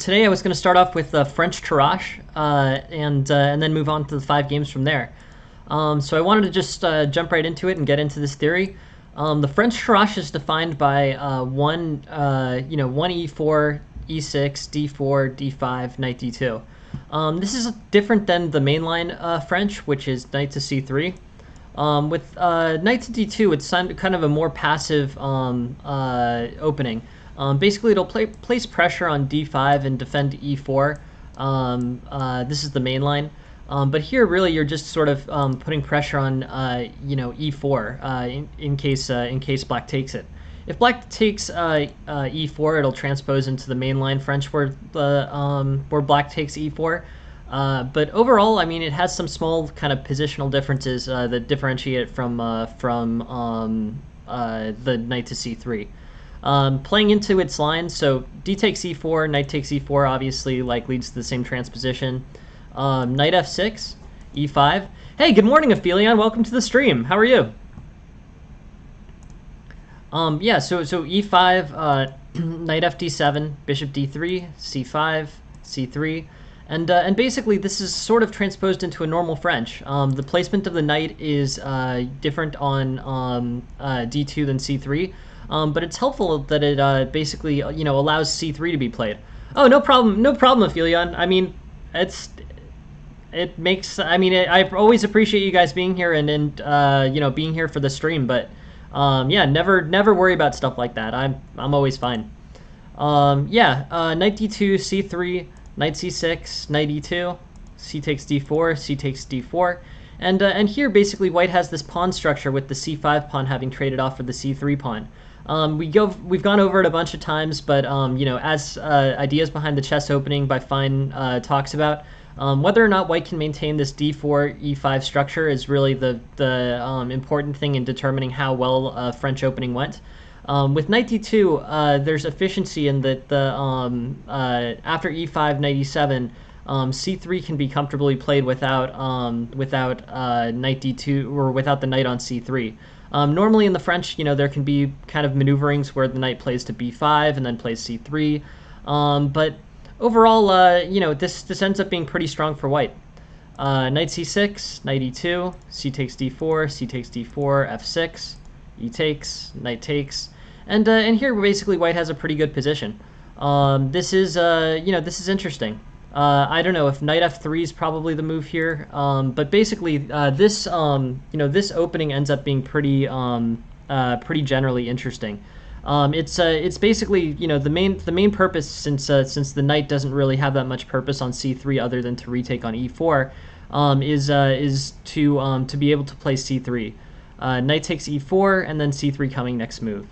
Today I was going to start off with French Tarrasch and then move on to the 5 games from there. So I wanted to just jump right into it and get into this theory. The French Tarrasch is defined by one e4, e6, d4, d5, knight d2. This is different than the mainline French, which is knight to c3. With knight to d2, it's kind of a more passive opening. Basically, it'll place pressure on d5 and defend e4. This is the main line. But here, really, you're just sort of putting pressure on, e4 in case black takes it. If black takes e4, it'll transpose into the mainline French where black takes e4. But overall, I mean, it has some small kind of positional differences that differentiate it from the knight to c3. Playing into its line, so d takes e4, knight takes e4, obviously leads to the same transposition. Knight f6, e5. Hey, good morning, Aphelion. Welcome to the stream. How are you? Yeah, so e5, knight f d7, bishop d3, c5, c3. And basically, this is sort of transposed into a normal French. The placement of the knight is different on d2 than c3. But it's helpful that it basically, allows c3 to be played. Oh, no problem, Aphelion. I mean, I always appreciate you guys being here and being here for the stream. But yeah, never worry about stuff like that. I'm always fine. Knight d2, c3, knight c6, knight e2, c takes d4, c takes d4. And here, basically, white has this pawn structure with the c5 pawn having traded off for the c3 pawn. We've gone over it a bunch of times, but as ideas behind the chess opening by Fine talks about, whether or not white can maintain this d4 e5 structure is really the important thing in determining how well French opening went. With knight d2, there's efficiency in that after e5, knight e7, c3 can be comfortably played without knight d2 or without the knight on c3. Normally in the French, there can be kind of maneuverings where the knight plays to b5 and then plays c3. But overall, this ends up being pretty strong for white. Knight c6, knight e2, c takes d4, c takes d4, f6, e takes, knight takes. And here, basically, white has a pretty good position. This is interesting. I don't know if knight f3 is probably the move here, but basically this opening ends up being pretty generally interesting. It's basically the main purpose, since the knight doesn't really have that much purpose on c3 other than to retake on e4, is to be able to play c3. Knight takes e4 and then c3 coming next move.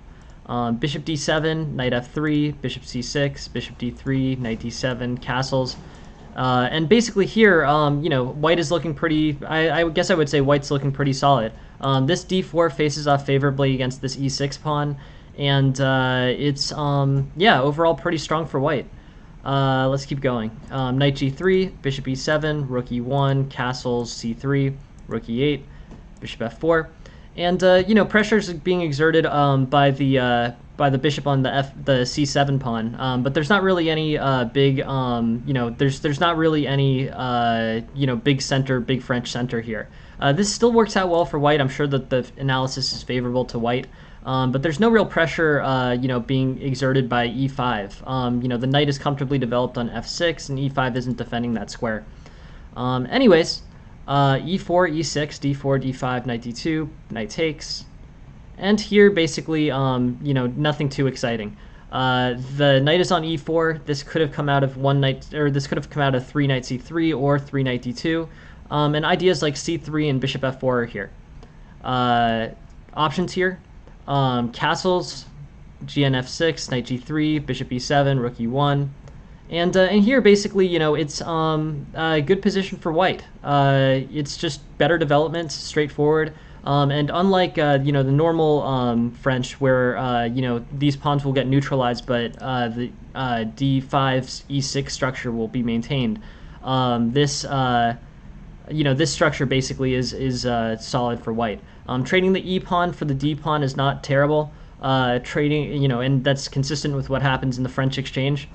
Bishop d7, knight f3, bishop c6, bishop d3, knight d7, castles. And basically here, white is looking pretty, I guess I would say white's looking pretty solid. This d4 faces off favorably against this e6 pawn, and it's, overall pretty strong for white. Let's keep going. Knight g3, bishop e7, rook e1, castles, c3, rook e8, bishop f4. And pressure's being exerted by the bishop on the c7 pawn, but there's not really any there's not really any big French center here. This still works out well for white. I'm sure that the analysis is favorable to white, but there's no real pressure being exerted by e5. The knight is comfortably developed on f6, and e5 isn't defending that square. Anyways. E4, e6, d4, d5, knight d2, knight takes. And here, basically, nothing too exciting. The knight is on e4. This could have come out of this could have come out of 3 knight c3 or 3 knight d2. And ideas like c3 and bishop f4 are here. Options here. Castles, gn f6, knight g3, bishop e7, rook e1. And here, basically, it's a good position for white. It's just better development, straightforward. And unlike, the normal French, where, these pawns will get neutralized, but the d5's e6 structure will be maintained, this structure basically is solid for white. Trading the e pawn for the d pawn is not terrible. Trading, and that's consistent with what happens in the French exchange.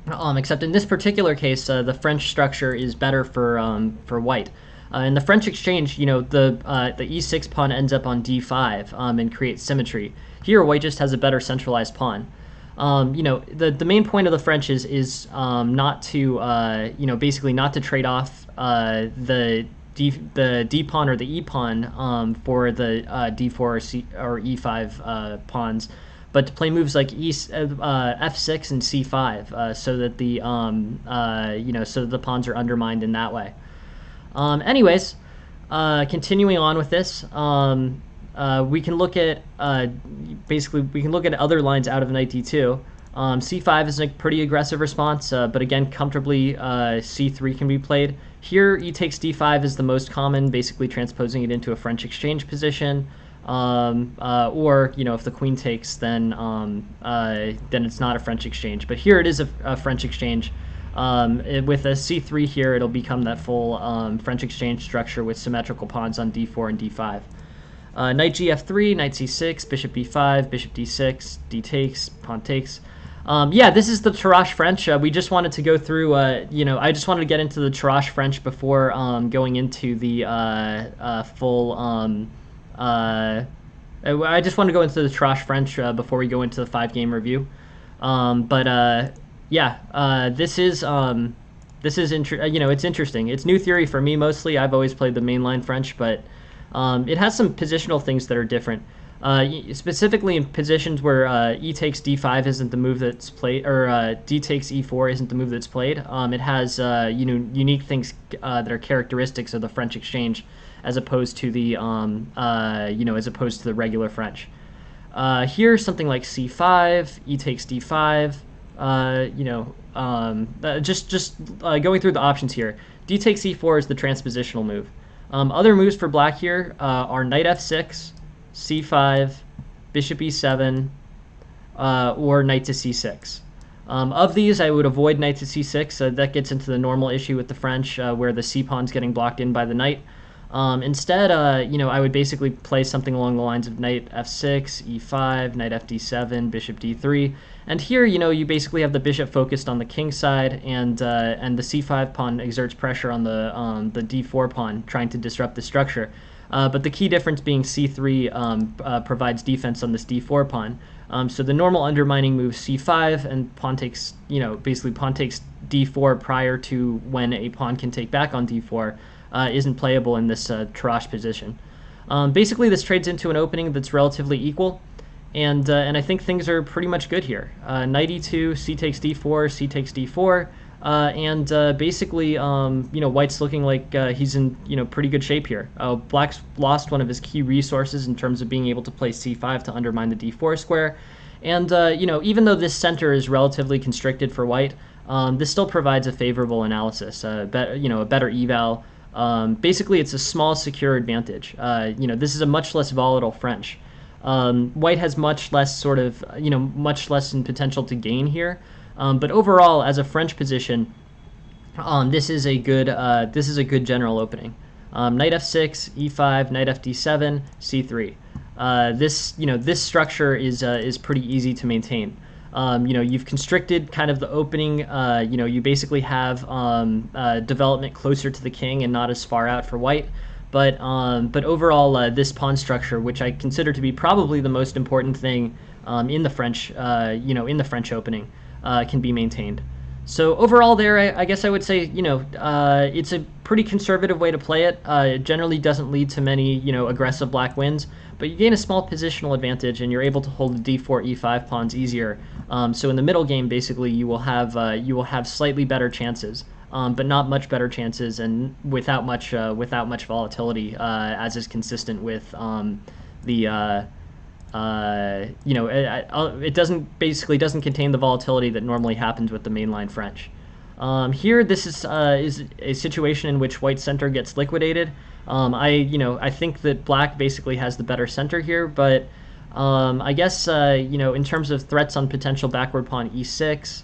Except in this particular case, the French structure is better for white. In the French exchange, the e6 pawn ends up on d5 and creates symmetry. Here, white just has a better centralized pawn. The main point of the French is not to basically not to trade off the D pawn or the E pawn for the D4 or E5 pawns, but to play moves like F6 and C5 so that the pawns are undermined in that way. Anyways, continuing on with this, we can look at other lines out of knight d2. C5 is a pretty aggressive response, but again, comfortably c3 can be played. Here, e takes d5 is the most common, basically transposing it into a French exchange position. Or if the queen takes, then it's not a French exchange. But here it is a French exchange. With a c3 here, it'll become that full French exchange structure with symmetrical pawns on d4 and d5. Knight gf3, knight c6, bishop b5, bishop d6, d takes, pawn takes. Yeah, this is the Tarrasch French. We just wanted to go through, I just wanted to get into the Tarrasch French before going into the full, I just want to go into the Tarrasch French before we go into the 5-game review. This is it's interesting. It's new theory for me mostly. I've always played the mainline French, but it has some positional things that are different. Specifically in positions where e takes d5 isn't the move that's played, or d takes e4 isn't the move that's played. It has unique things that are characteristics of the French exchange, as opposed to the regular French. Here, something like c5, e takes d5. Going through the options here. D takes e4 is the transpositional move. Other moves for black here are knight f6, c5, bishop e7, or knight to c6. Of these, I would avoid knight to c6. That gets into the normal issue with the French, where the c pawn's getting blocked in by the knight. Instead, I would basically play something along the lines of knight f6, e5, knight fd7, bishop d3. And here, you basically have the bishop focused on the king side, and the c5 pawn exerts pressure on the d4 pawn, trying to disrupt the structure. But the key difference being c3 provides defense on this d4 pawn. So the normal undermining move c5, and pawn takes, basically pawn takes d4 prior to when a pawn can take back on d4. Isn't playable in this Tarrasch position. Basically, this trades into an opening that's relatively equal, and I think things are pretty much good here. Knight e2, c takes d4, c takes d4, and basically, white's looking like he's in pretty good shape here. Black's lost one of his key resources in terms of being able to play c5 to undermine the d4 square, and even though this center is relatively constricted for white, this still provides a favorable analysis, a better eval. Basically, it's a small, secure advantage. This is a much less volatile French. White has much less much less in potential to gain here. But overall, as a French position, this is a good general opening. Knight f6, e5, knight fd7, c3. This structure is pretty easy to maintain. You've constricted kind of the opening. You basically have development closer to the king and not as far out for white. But overall, this pawn structure, which I consider to be probably the most important thing in the French, in the French opening, can be maintained. So overall, there, I guess I would say, it's a pretty conservative way to play it. It generally doesn't lead to many, aggressive black wins, but you gain a small positional advantage, and you're able to hold the d4, e5 pawns easier. So in the middle game, basically, you will have slightly better chances, but not much better chances, and without much volatility, as is consistent with it doesn't contain the volatility that normally happens with the mainline French. Here, this is a situation in which white center gets liquidated. I think that black basically has the better center here, but I guess in terms of threats on potential backward pawn e6,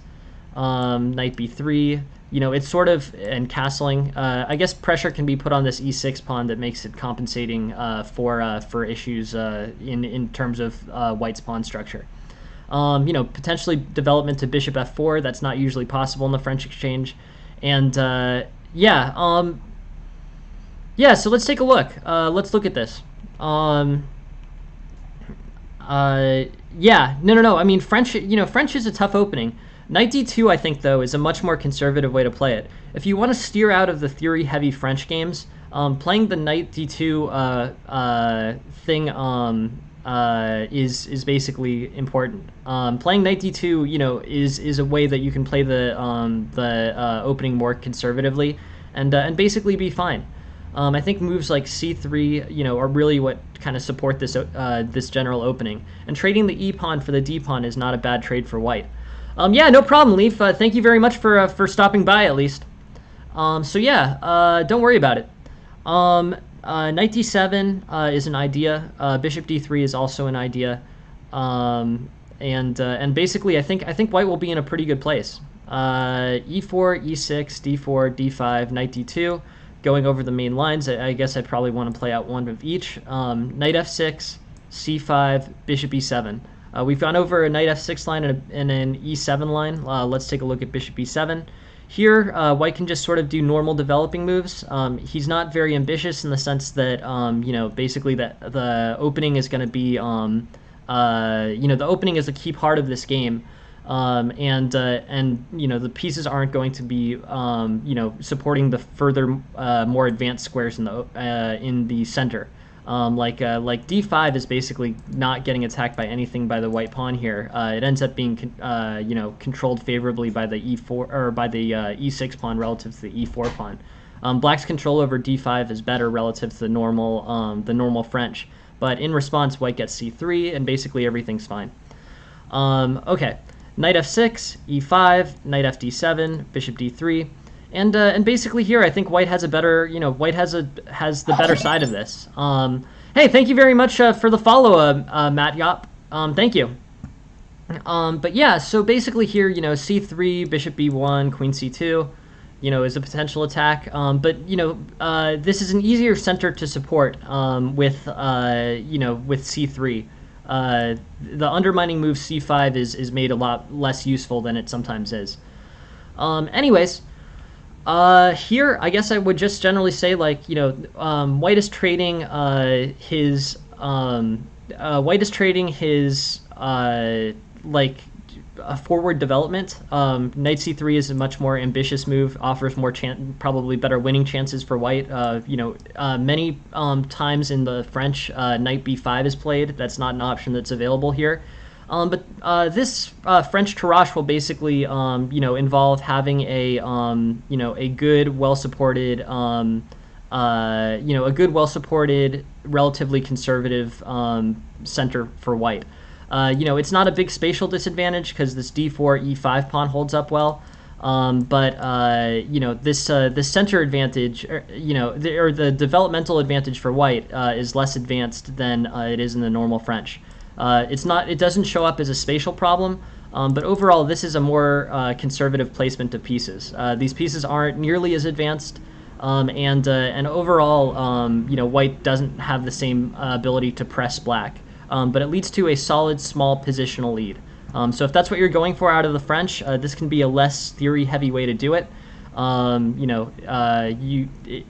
knight b3. It's sort of, and castling. I guess pressure can be put on this e6 pawn that makes it compensating for issues in terms of white's pawn structure. You know, potentially development to bishop f4. That's not usually possible in the French exchange. And yeah, yeah. So let's take a look. Let's look at this. Yeah, no. I mean, French. You know, French is a tough opening. Knight d2, I think, though, is a much more conservative way to play it. If you want to steer out of the theory-heavy French games, playing the knight d2 thing is basically important. Playing knight d2, you know, is a way that you can play the opening more conservatively, and basically be fine. I think moves like c3, you know, are really what kind of support this this general opening. And trading the e pawn for the d pawn is not a bad trade for white. Yeah, no problem, Leaf. Thank you very much for stopping by, at least. So yeah, don't worry about it. Knight d7 is an idea. Bishop d3 is also an idea. And basically, I think white will be in a pretty good place. E4, e6, d4, d5, knight d2. Going over the main lines, I guess I'd probably want to play out one of each. Knight f6, c5, bishop e7. We've gone over a knight f6 line and an e7 line. Let's take a look at bishop e7. Here, white can just sort of do normal developing moves. He's not very ambitious in the sense that, you know, basically that the opening is going to be, you know, the opening is a key part of this game. And you know, the pieces aren't going to be, you know, supporting the further, more advanced squares in the center. Like d5 is basically not getting attacked by anything by the white pawn here. It ends up being, you know, controlled favorably by the e4 or by the e6 pawn relative to the e4 pawn. Black's control over d5 is better relative to the normal French, but in response, white gets c3, and basically everything's fine. Okay, knight f6, e5, knight fd7, bishop d3. And basically here, I think white has a better, you know, white has the better side of this. Hey, thank you very much for the follow, Matt Yop. Thank you. But yeah, so basically here, you know, c3, bishop b1, queen c2, you know, is a potential attack. But you know, this is an easier center to support with, you know, with c3. The undermining move c5 is made a lot less useful than it sometimes is. Anyways. Here, I guess I would just generally say, like, you know, white is trading his like a forward development. Knight c3 is a much more ambitious move, offers more probably better winning chances for white. You know, many times in the French, knight b5 is played. That's not an option that's available here. But this French Tarrasch will basically, you know, involve having a, you know, a good, well-supported, you know, a good, well-supported, relatively conservative center for white. You know, it's not a big spatial disadvantage because this d4, e5 pawn holds up well. But you know, this center advantage, you know, or the developmental advantage for white is less advanced than it is in the normal French. It doesn't show up as a spatial problem, but overall this is a more conservative placement of pieces. These pieces aren't nearly as advanced, and overall, you know, white doesn't have the same ability to press black, but it leads to a solid small positional lead. So if that's what you're going for out of the French, this can be a less theory-heavy way to do it. You know,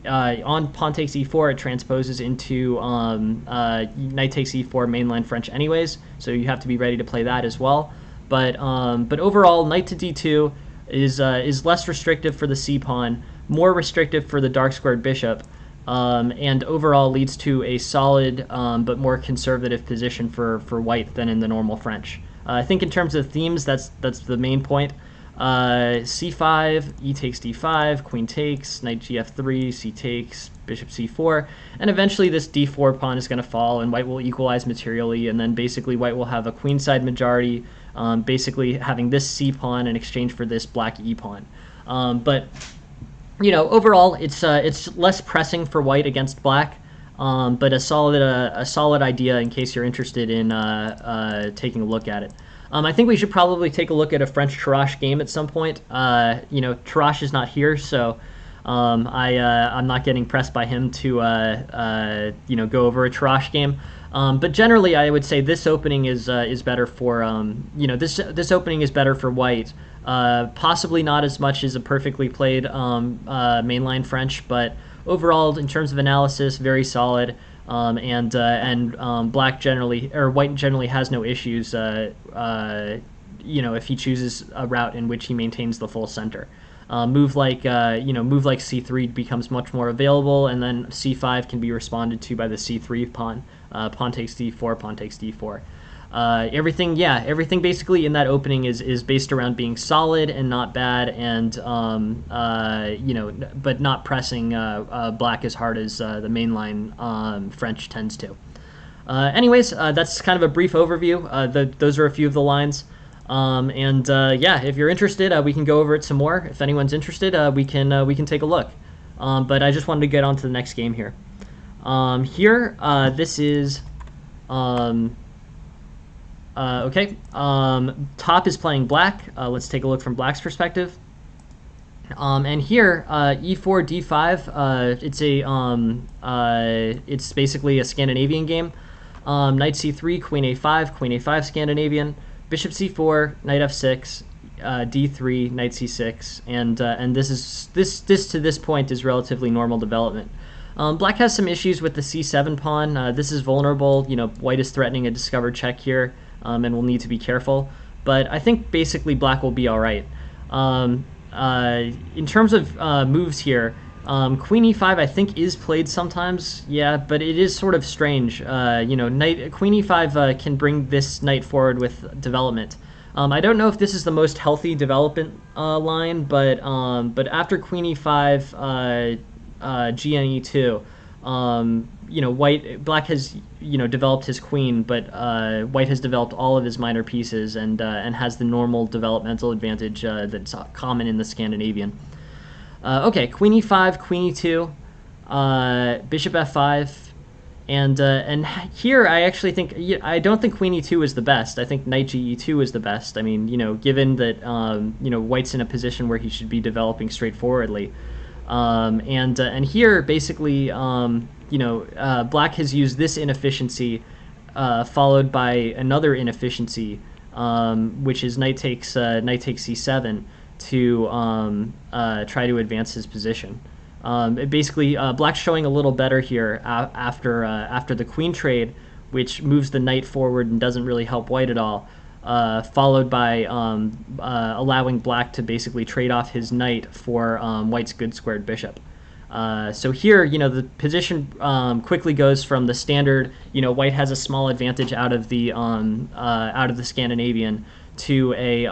on pawn takes e4, it transposes into knight takes e4 mainline French anyways, so you have to be ready to play that as well. But overall, knight to d2 is less restrictive for the c pawn, more restrictive for the dark squared bishop, and overall leads to a solid but more conservative position for white than in the normal French. I think in terms of themes, that's the main point. c5, e takes d5, queen takes, knight gf3, c takes, bishop c4, and eventually this d4 pawn is going to fall and white will equalize materially, and then basically white will have a queenside majority, basically having this c pawn in exchange for this black e pawn. But you know, overall it's less pressing for white against black, but a solid idea in case you're interested in taking a look at it. I think we should probably take a look at a French Tarrasch game at some point. You know, Tarrasch is not here, so I'm not getting pressed by him to you know, go over a Tarrasch game. But generally, I would say this opening is better for this opening is better for white. Possibly not as much as a perfectly played mainline French, but overall, in terms of analysis, very solid. Black generally, or white generally, has no issues. If he chooses a route in which he maintains the full center. Move like c3 becomes much more available, and then c5 can be responded to by the c3 pawn. Pawn takes d4, pawn takes d4. Everything basically in that opening is based around being solid and not bad, and but not pressing black as hard as the mainline French tends to. Anyways, that's kind of a brief overview. Those are a few of the lines. If you're interested, we can go over it some more. If anyone's interested, we can take a look. But I just wanted to get on to the next game here. This is okay. Top is playing black. Let's take a look from black's perspective. And here, e4, d5. It's basically a Scandinavian game. Knight c3, queen a5 Scandinavian. Bishop c4, knight f6, d3, knight c6, and this to this point is relatively normal development. Black has some issues with the c7 pawn. This is vulnerable. White is threatening a discovered check here, and will need to be careful. But I think basically black will be all right. In terms of moves here, queen e5 I think is played sometimes, yeah, but it is sort of strange. Queen e5 can bring this knight forward with development. I don't know if this is the most healthy development line, but after queen e5, gn e2, black has developed his queen, but white has developed all of his minor pieces and has the normal developmental advantage that's common in the Scandinavian. Okay, queen e5, queen e2, bishop f5, and here I actually think I don't think queen e2 is the best. I think knight ge2 is the best. I mean, given that white's in a position where he should be developing straightforwardly, and here basically black has used this inefficiency followed by another inefficiency, which is knight takes c7. To try to advance his position. Basically, black's showing a little better here after the queen trade, which moves the knight forward and doesn't really help white at all, followed by allowing black to basically trade off his knight for white's good squared bishop. So here, the position quickly goes from the standard, white has a small advantage out of the Scandinavian, to a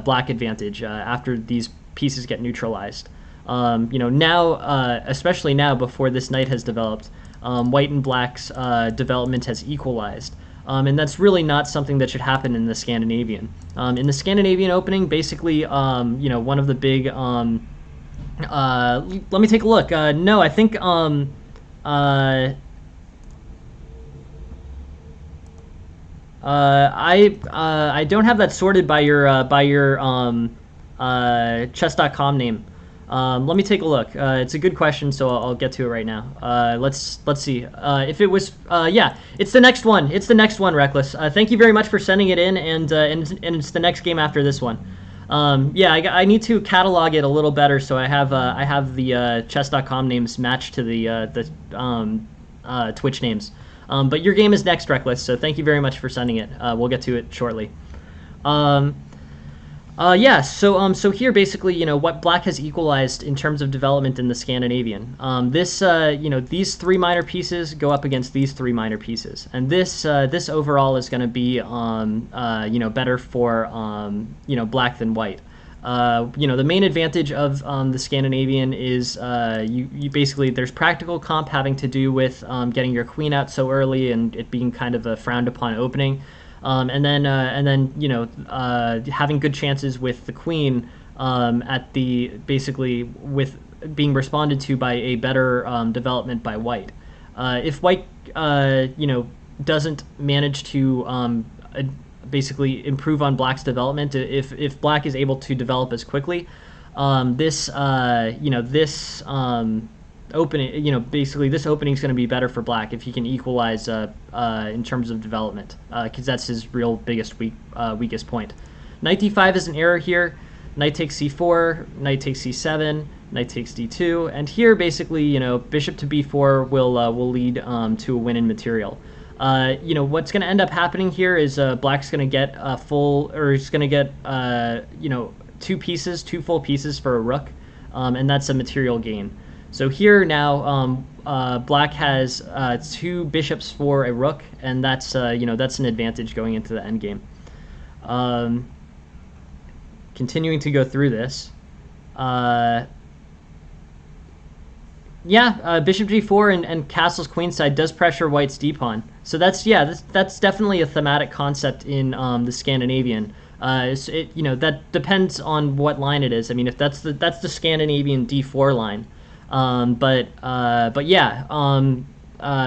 black advantage after these pieces get neutralized. Now, especially now before this knight has developed, white and black's development has equalized. And that's really not something that should happen in the Scandinavian. In the Scandinavian opening, basically, one of the big... let me take a look. No, I think... I don't have that sorted by your chess.com name. Let me take a look. It's a good question, so I'll get to it right now. Let's see. If it was it's the next one. It's the next one, Reckless. Thank you very much for sending it in, and it's the next game after this one. I need to catalog it a little better, so I have the chess.com names matched to the Twitch names. But your game is next, Reckless, so thank you very much for sending it. We'll get to it shortly. So here basically, what black has equalized in terms of development in the Scandinavian. These three minor pieces go up against these three minor pieces, and this overall is going to be better for black than white. The main advantage of the Scandinavian is you basically, there's practical comp having to do with getting your queen out so early and it being kind of a frowned upon opening, and then having good chances with the queen at the basically with being responded to by a better development by white. If white doesn't manage to basically improve on black's development, if black is able to develop as quickly, opening, basically this opening is going to be better for black if he can equalize in terms of development, because that's his real biggest weakest point. Knight d5 is an error here. Knight takes c4, knight takes c7, knight takes d2, and here basically, bishop to b4 will lead to a win in material. What's going to end up happening here is black's going to get he's going to get two full pieces for a rook, and that's a material gain. So here now, black has 2 bishops for a rook, and that's that's an advantage going into the endgame. Continuing to go through this, bishop g4 and castles queenside does pressure white's d-pawn. So that's definitely a thematic concept in the Scandinavian. That depends on what line it is. I mean, if that's the Scandinavian d4 line.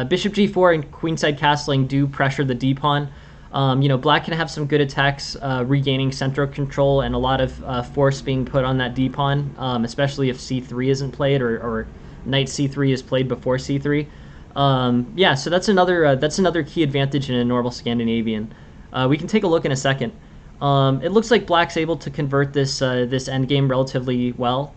Bishop g4 and queenside castling do pressure the d-pawn. Black can have some good attacks, regaining central control, and a lot of force being put on that d-pawn, especially if c3 isn't played or knight c3 is played before c3. So that's another key advantage in a normal Scandinavian. We can take a look in a second. It looks like black's able to convert this endgame relatively well.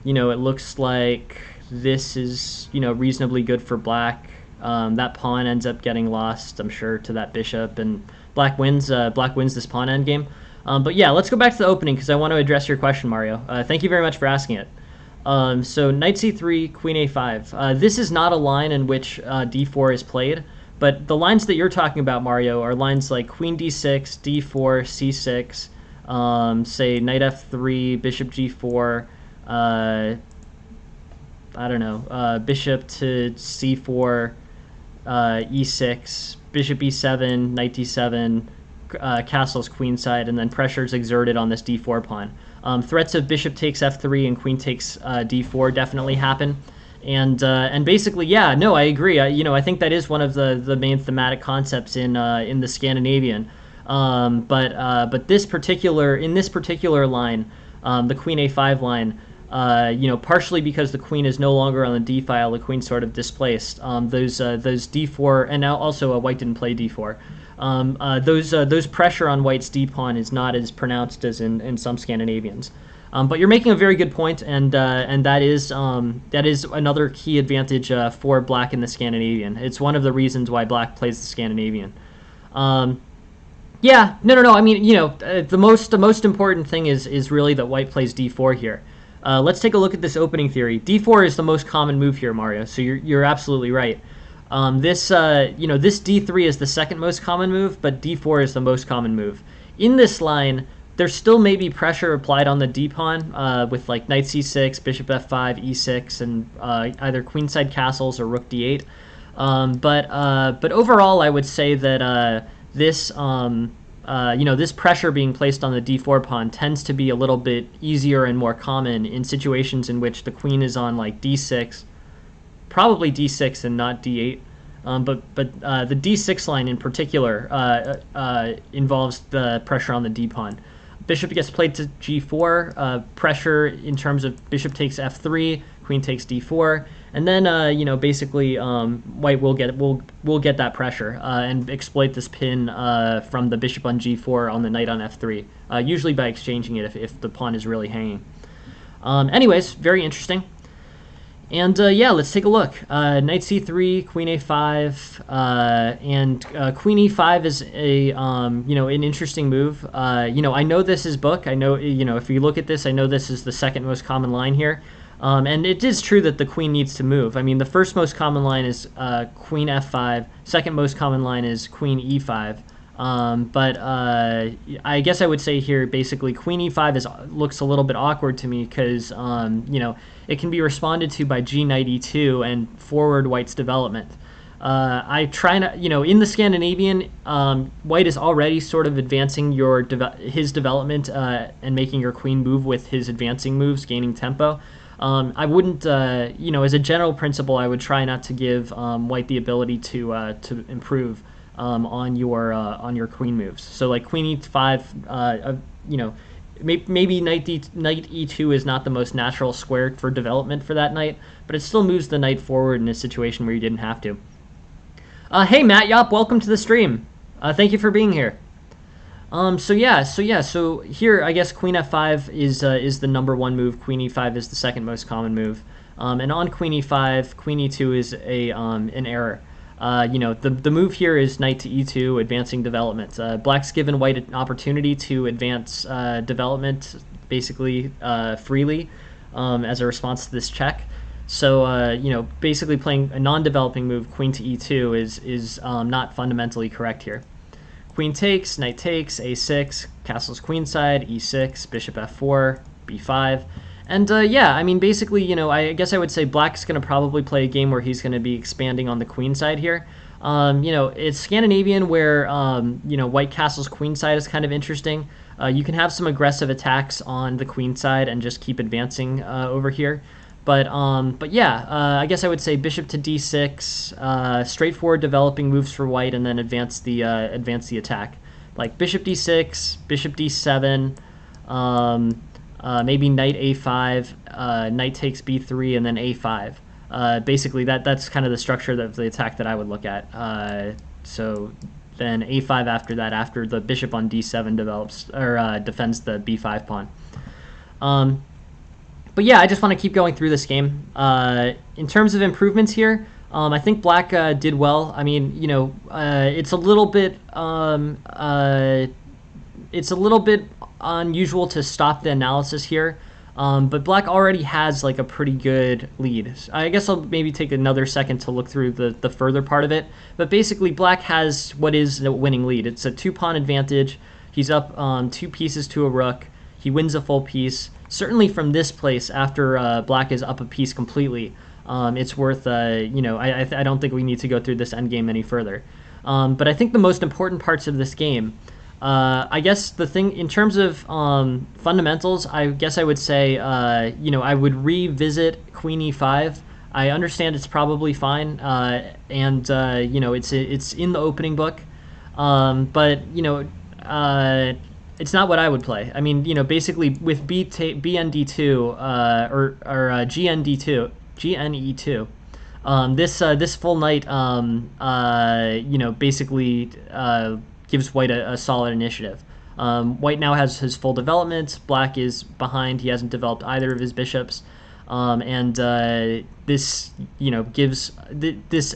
It looks like this is reasonably good for black. That pawn ends up getting lost, I'm sure, to that bishop, and black wins this pawn endgame. Let's go back to the opening because I want to address your question, Mario. Thank you very much for asking it. So knight c3, queen a5. This is not a line in which d4 is played, but the lines that you're talking about, Mario, are lines like queen d6, d4, c6, say knight f3, bishop g4, bishop to c4, e6, bishop e7, knight d7, castles queenside, and then pressures exerted on this d4 pawn. Threats of bishop takes f3 and queen takes d4 definitely happen. And basically, I agree. I think that is one of the main thematic concepts in the Scandinavian. But this particular line, the queen a5 line, partially because the queen is no longer on the d file, the queen's sort of displaced. Those d4, and now also white didn't play d4. Those pressure on white's d pawn is not as pronounced as in some Scandinavians. But you're making a very good point, and that is another key advantage for black in the Scandinavian. It's one of the reasons why black plays the Scandinavian. I mean, the most important thing is really that white plays d4 here. Let's take a look at this opening theory. d4 is the most common move here, Mario. So you're absolutely right. This d3 is the second most common move, but d4 is the most common move. In this line, there still may be pressure applied on the d-pawn with like knight c6, bishop f5, e6, and either queenside castles or rook d8. But overall, I would say that this pressure being placed on the d4 pawn tends to be a little bit easier and more common in situations in which the queen is on like d6, probably d6 and not d8. But the d6 line in particular involves the pressure on the d pawn. Bishop gets played to g4, pressure in terms of bishop takes f3, queen takes d4, and then basically white will get that pressure and exploit this pin from the bishop on g4 on the knight on f3, usually by exchanging it if the pawn is really hanging. Anyways, very interesting. And let's take a look. Knight c3, queen a5, and queen e5 is a an interesting move. I know this is book. I know if you look at this, I know this is the second most common line here. And it is true that the queen needs to move. I mean, the first most common line is queen f5. Second most common line is queen e5. But I guess I would say here, basically, queen e5 looks a little bit awkward to me because, it can be responded to by g knight e2 and forward white's development. I try not, in the Scandinavian, white is already sort of advancing his development and making your queen move with his advancing moves, gaining tempo. I wouldn't, as a general principle, I would try not to give white the ability to improve on your queen moves. So like queen e5, maybe knight e2 is not the most natural square for development for that knight, but it still moves the knight forward in a situation where you didn't have to. Hey Matt Yop, welcome to the stream. Thank you for being here. So here I guess queen f5 is the number one move. Queen e5 is the second most common move. And on queen e5, queen e2 is an error. The move here is knight to e2, advancing development. Black's given white an opportunity to advance development basically freely as a response to this check. So basically playing a non-developing move, queen to e2, is not fundamentally correct here. Queen takes, knight takes, a6, castles queenside, e6, bishop f4, b5. And yeah, I mean, basically, I guess I would say Black's going to probably play a game where he's going to be expanding on the queen side here. It's Scandinavian where, white castles queenside is kind of interesting. You can have some aggressive attacks on the queen side and just keep advancing over here. But yeah, I guess I would say bishop to d6, straightforward developing moves for white, and then advance the attack, like bishop d6, bishop d7, maybe knight a5, knight takes b3, and then a5. Basically, that's kind of the structure of the attack that I would look at. So then a5 after that, after the bishop on d7 develops or defends the b5 pawn. But yeah, I just want to keep going through this game. In terms of improvements here, I think Black did well. I mean, it's a little bit unusual to stop the analysis here, but Black already has like a pretty good lead. I guess I'll maybe take another second to look through the further part of it. But basically, Black has what is the winning lead. It's a 2-pawn advantage. He's up 2 pieces to a rook. He wins a full piece. Certainly from this place, after Black is up a piece completely, it's worth, I don't think we need to go through this endgame any further. But I think the most important parts of this game, I guess the thing, in terms of fundamentals, I guess I would say, I would revisit queen e5. I understand it's probably fine, and it's in the opening book, but, it's not what I would play. I mean, basically with BND2 or GNE2, this full knight, basically gives white a solid initiative. White now has his full development. Black is behind. He hasn't developed either of his bishops, and this gives this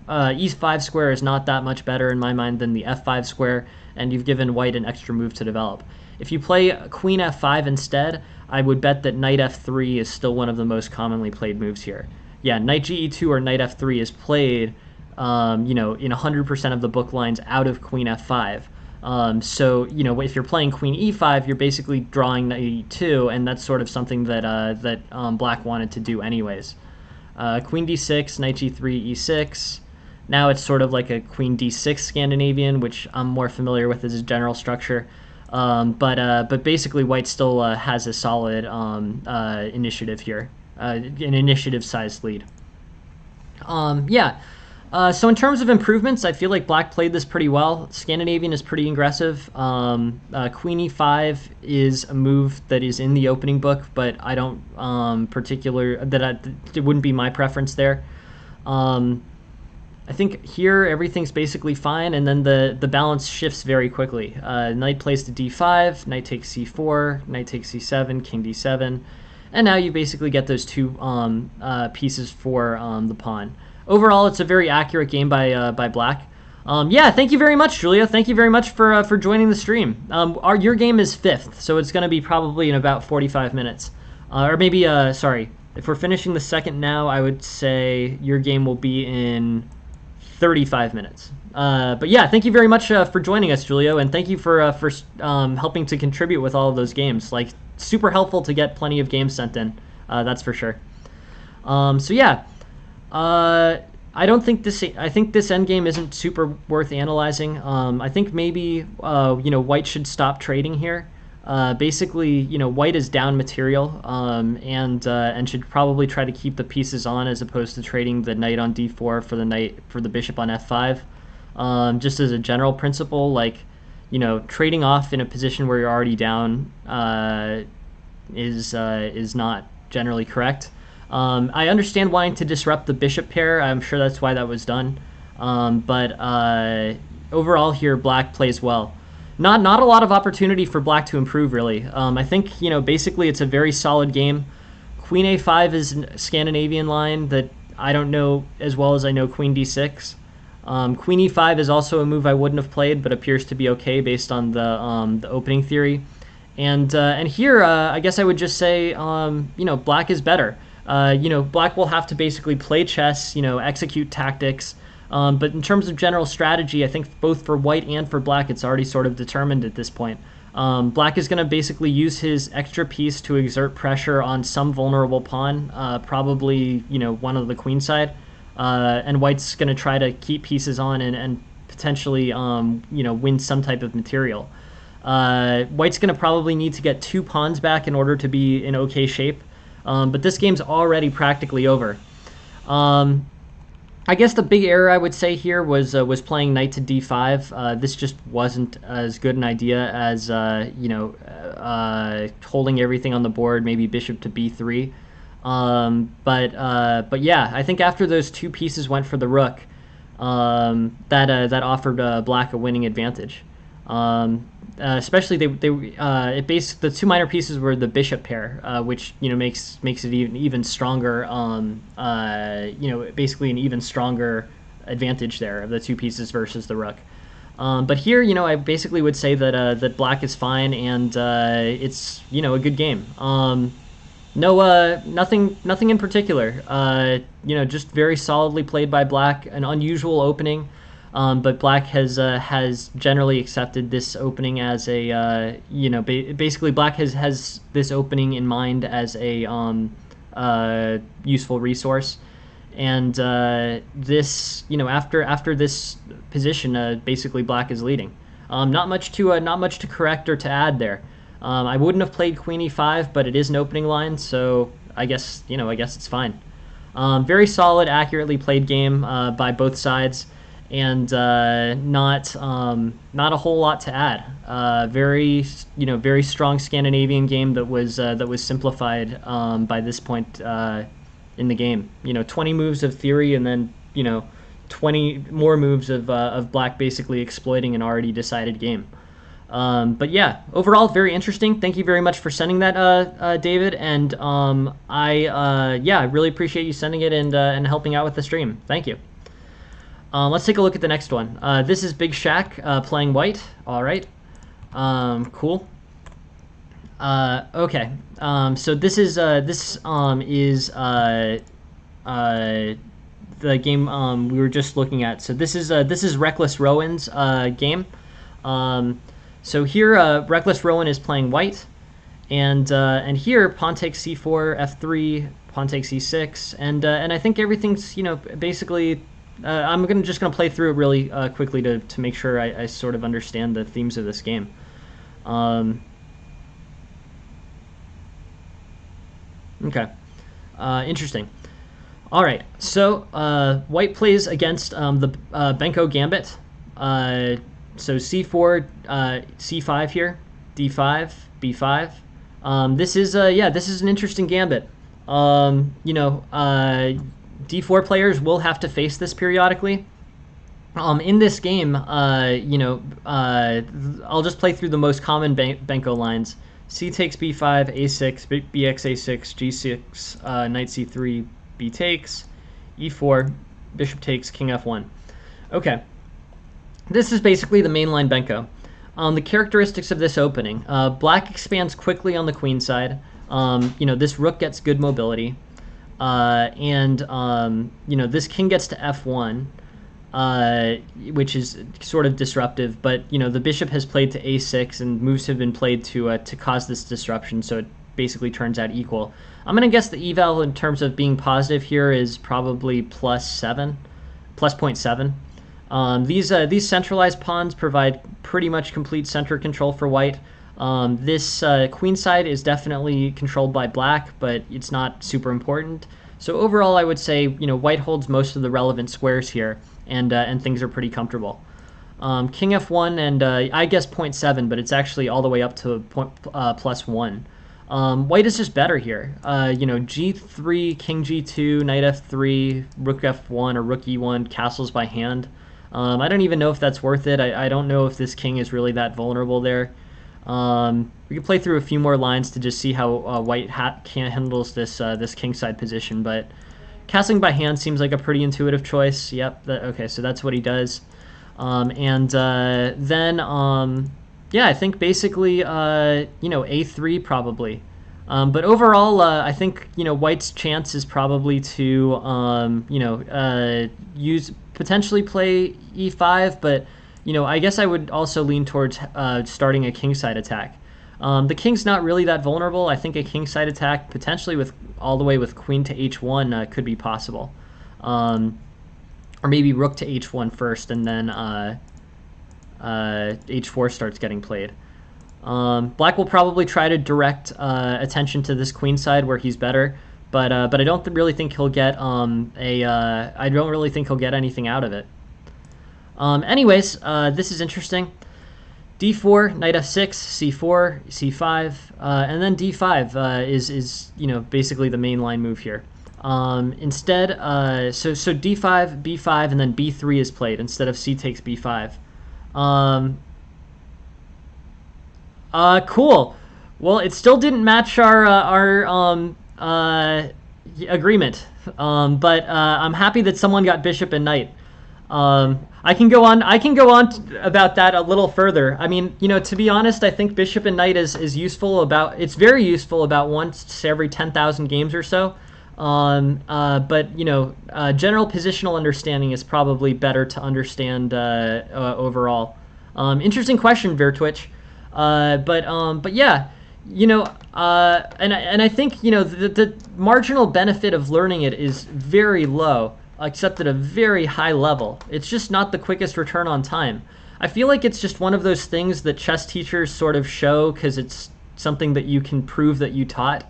e5 square is not that much better in my mind than the f5 square. And you've given white an extra move to develop. If you play queen f5 instead, I would bet that knight f3 is still one of the most commonly played moves here. Yeah, knight ge2 or knight f3 is played, in 100% of the book lines out of queen f5. So, if you're playing queen e5, you're basically drawing knight e2, and that's sort of something that Black wanted to do anyways. Queen d6, knight g3, e6. Now it's sort of like a queen d6 Scandinavian, which I'm more familiar with as a general structure. But basically white still has a solid initiative here, an initiative-sized lead. So in terms of improvements, I feel like Black played this pretty well. Scandinavian is pretty aggressive. Queen e5 is a move that is in the opening book, but I don't it wouldn't be my preference there. I think here everything's basically fine, and then the balance shifts very quickly. Knight plays to d5, knight takes c4, knight takes c7, king d7, and now you basically get those 2 pieces for the pawn. Overall, it's a very accurate game by Black. Yeah, thank you very much, Julia. Thank you very much for joining the stream. Your game is 5th, so it's going to be probably in about 45 minutes. Or maybe, sorry, if we're finishing the 2nd now, I would say your game will be in 35 minutes. But yeah, thank you very much for joining us, Julio, and thank you for helping to contribute with all of those games. Like, super helpful to get plenty of games sent in, that's for sure. So yeah, I think this endgame isn't super worth analyzing. I think maybe white should stop trading here. Basically, white is down material, and should probably try to keep the pieces on as opposed to trading the knight on d4 for the bishop on f5. Just as a general principle, like, you know, trading off in a position where you're already down is not generally correct. I understand wanting to disrupt the bishop pair. I'm sure that's why that was done. But overall here, black plays well. Not a lot of opportunity for black to improve, really. I think, you know, basically it's a very solid game. Queen a5 is a Scandinavian line that I don't know as well as I know queen d6. Queen e5 is also a move I wouldn't have played, but appears to be okay based on the opening theory. And here, I guess I would just say, you know, black is better. You know, black will have to basically play chess, you know, execute tactics. But in terms of general strategy, I think both for white and for black, it's already sort of determined at this point. Black is going to basically use his extra piece to exert pressure on some vulnerable pawn, probably, you know, one of the queen side. And white's going to try to keep pieces on and potentially, you know, win some type of material. White's going to probably need to get 2 pawns back in order to be in okay shape. But this game's already practically over. I guess the big error I would say here was playing knight to d5. This just wasn't as good an idea as you know, holding everything on the board, maybe bishop to b3. But yeah, I think after those 2 pieces went for the rook, that offered black a winning advantage. Especially the 2 minor pieces were the bishop pair, which, you know, makes it even stronger. You know, basically an even stronger advantage there of the 2 pieces versus the rook. But here, you know, I basically would say that black is fine, and it's, you know, a good game. Nothing in particular. You know, just very solidly played by black. An unusual opening. But black has generally accepted this opening as a, you know, basically black has this opening in mind as a useful resource. And this, you know, after this position, basically black is leading. Not much to correct or to add there. I wouldn't have played queen e5, but it is an opening line, so I guess it's fine. Very solid, accurately played game by both sides. And not a whole lot to add. Very strong Scandinavian game that was simplified by this point in the game. You know, 20 moves of theory, and then, you know, 20 more moves of black basically exploiting an already decided game. But yeah, overall very interesting. Thank you very much for sending that, David. And I really appreciate you sending it and helping out with the stream. Thank you. Let's take a look at the next one. This is Big Shaq playing white. All right. Cool. Okay. So this is the game we were just looking at. So this is Reckless Rowan's game. So here Reckless Rowan is playing white, and here pawn takes c4, f3, pawn takes e6, and I think everything's, you know, basically. I'm just gonna play through it really quickly to make sure I sort of understand the themes of this game. Okay, interesting. All right, so white plays against the Benko Gambit. So c4, c5 here, d5, b5. This is an interesting gambit. You know, d4 players will have to face this periodically. In this game, you know, I'll just play through the most common Benko lines. C takes b5, a6, bx a6, g6, knight c3, b takes, e4, bishop takes, king f1. Okay, this is basically the mainline Benko. The characteristics of this opening. Black expands quickly on the queen side. You know, this rook gets good mobility. And you know, this king gets to f1, which is sort of disruptive, but, you know, the bishop has played to a6, and moves have been played to cause this disruption, so it basically turns out equal. I'm going to guess the eval in terms of being positive here is probably plus 0.7. These centralized pawns provide pretty much complete center control for white. This queen side is definitely controlled by black, but it's not super important. So overall, I would say, you know, white holds most of the relevant squares here, and things are pretty comfortable. King F1 and I guess 0.7, but it's actually all the way up to +1. White is just better here. G3, King G2, Knight F3, Rook F1, or Rook E1, castles by hand. I don't even know if that's worth it. I don't know if this king is really that vulnerable there. We can play through a few more lines to just see how White handles this kingside position, but castling by hand seems like a pretty intuitive choice. Yep. Okay, so that's what he does. Yeah, I think basically, A3 probably. But overall, I think, White's chance is probably to, potentially play E5, but, I guess I would also lean towards starting a kingside attack. The king's not really that vulnerable. I think a kingside attack, potentially all the way with queen to H1, could be possible. Or maybe rook to H1 first, and then H4 starts getting played. Black will probably try to direct attention to this queen side where he's better, but I don't really think he'll get I don't really think he'll get anything out of it. Anyways, this is interesting. D4, Knight F6, C4, C5, and then D5 is basically the main line move here. Instead, so D5, B5, and then B3 is played instead of C takes B5. Cool. Well, it still didn't match our agreement. But I'm happy that someone got bishop and knight. I can go on about that a little further. I mean, to be honest, I think bishop and knight is useful it's very useful about once every 10,000 games or so. But general positional understanding is probably better to understand overall. Interesting question, Vertwitch. But yeah, and I think the marginal benefit of learning it is very low, except at a very high level. It's just not the quickest return on time. I feel like it's just one of those things that chess teachers sort of show because it's something that you can prove that you taught.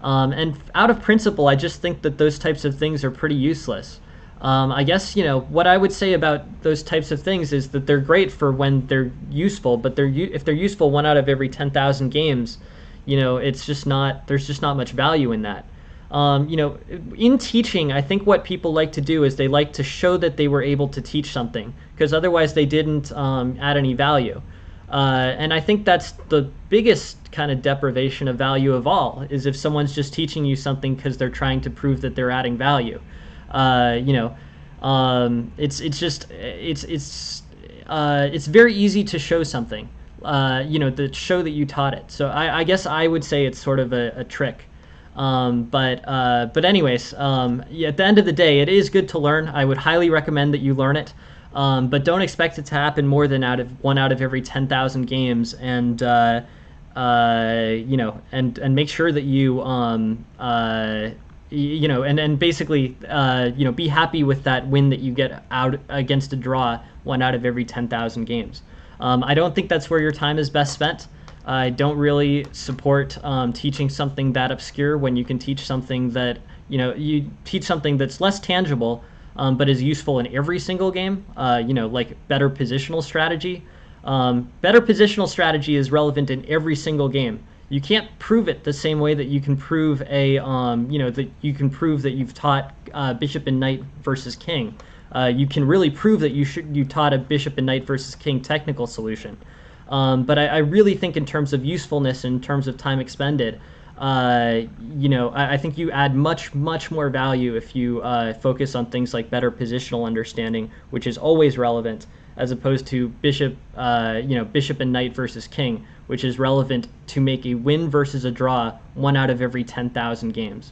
And out of principle, I just think that those types of things are pretty useless. I guess, what I would say about those types of things is that they're great for when they're useful, but if they're useful 1 out of every 10,000 games, there's just not much value in that. In teaching, I think what people like to do is they like to show that they were able to teach something, because otherwise they didn't add any value. And I think that's the biggest kind of deprivation of value of all, is if someone's just teaching you something because they're trying to prove that they're adding value. It's very easy to show something, to show that you taught it. So I guess I would say it's sort of a trick. But anyways, yeah, at the end of the day, it is good to learn. I would highly recommend that you learn it. But don't expect it to happen more than 1 out of every 10,000 games, and and make sure that you and basically be happy with that win that you get out against a draw 1 out of every 10,000 games. I don't think that's where your time is best spent. I don't really support teaching something that obscure when you can teach something that you teach something that's less tangible, but is useful in every single game. Like better positional strategy. Better positional strategy is relevant in every single game. You can't prove it the same way that you can prove that you've taught bishop and knight versus king. You can really prove that you taught a bishop and knight versus king technical solution. But I really think in terms of usefulness, in terms of time expended, I think you add much more value if you focus on things like better positional understanding, which is always relevant, as opposed to bishop and knight versus king, which is relevant to make a win versus a draw 1 out of every 10,000 games.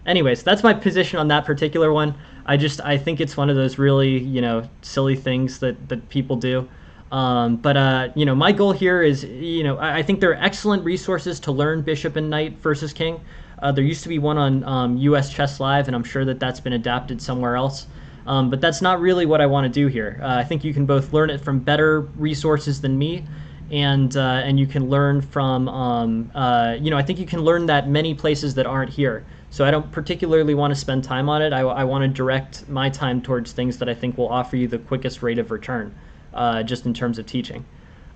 Anyways, that's my position on that particular one. I think it's one of those really silly things that people do. My goal here is, I think there are excellent resources to learn bishop and knight versus king. There used to be one on US Chess Live, and I'm sure that that's been adapted somewhere else. But that's not really what I want to do here. I think you can both learn it from better resources than me, and you can learn from, I think you can learn that many places that aren't here. So I don't particularly want to spend time on it. I want to direct my time towards things that I think will offer you the quickest rate of return. just in terms of teaching.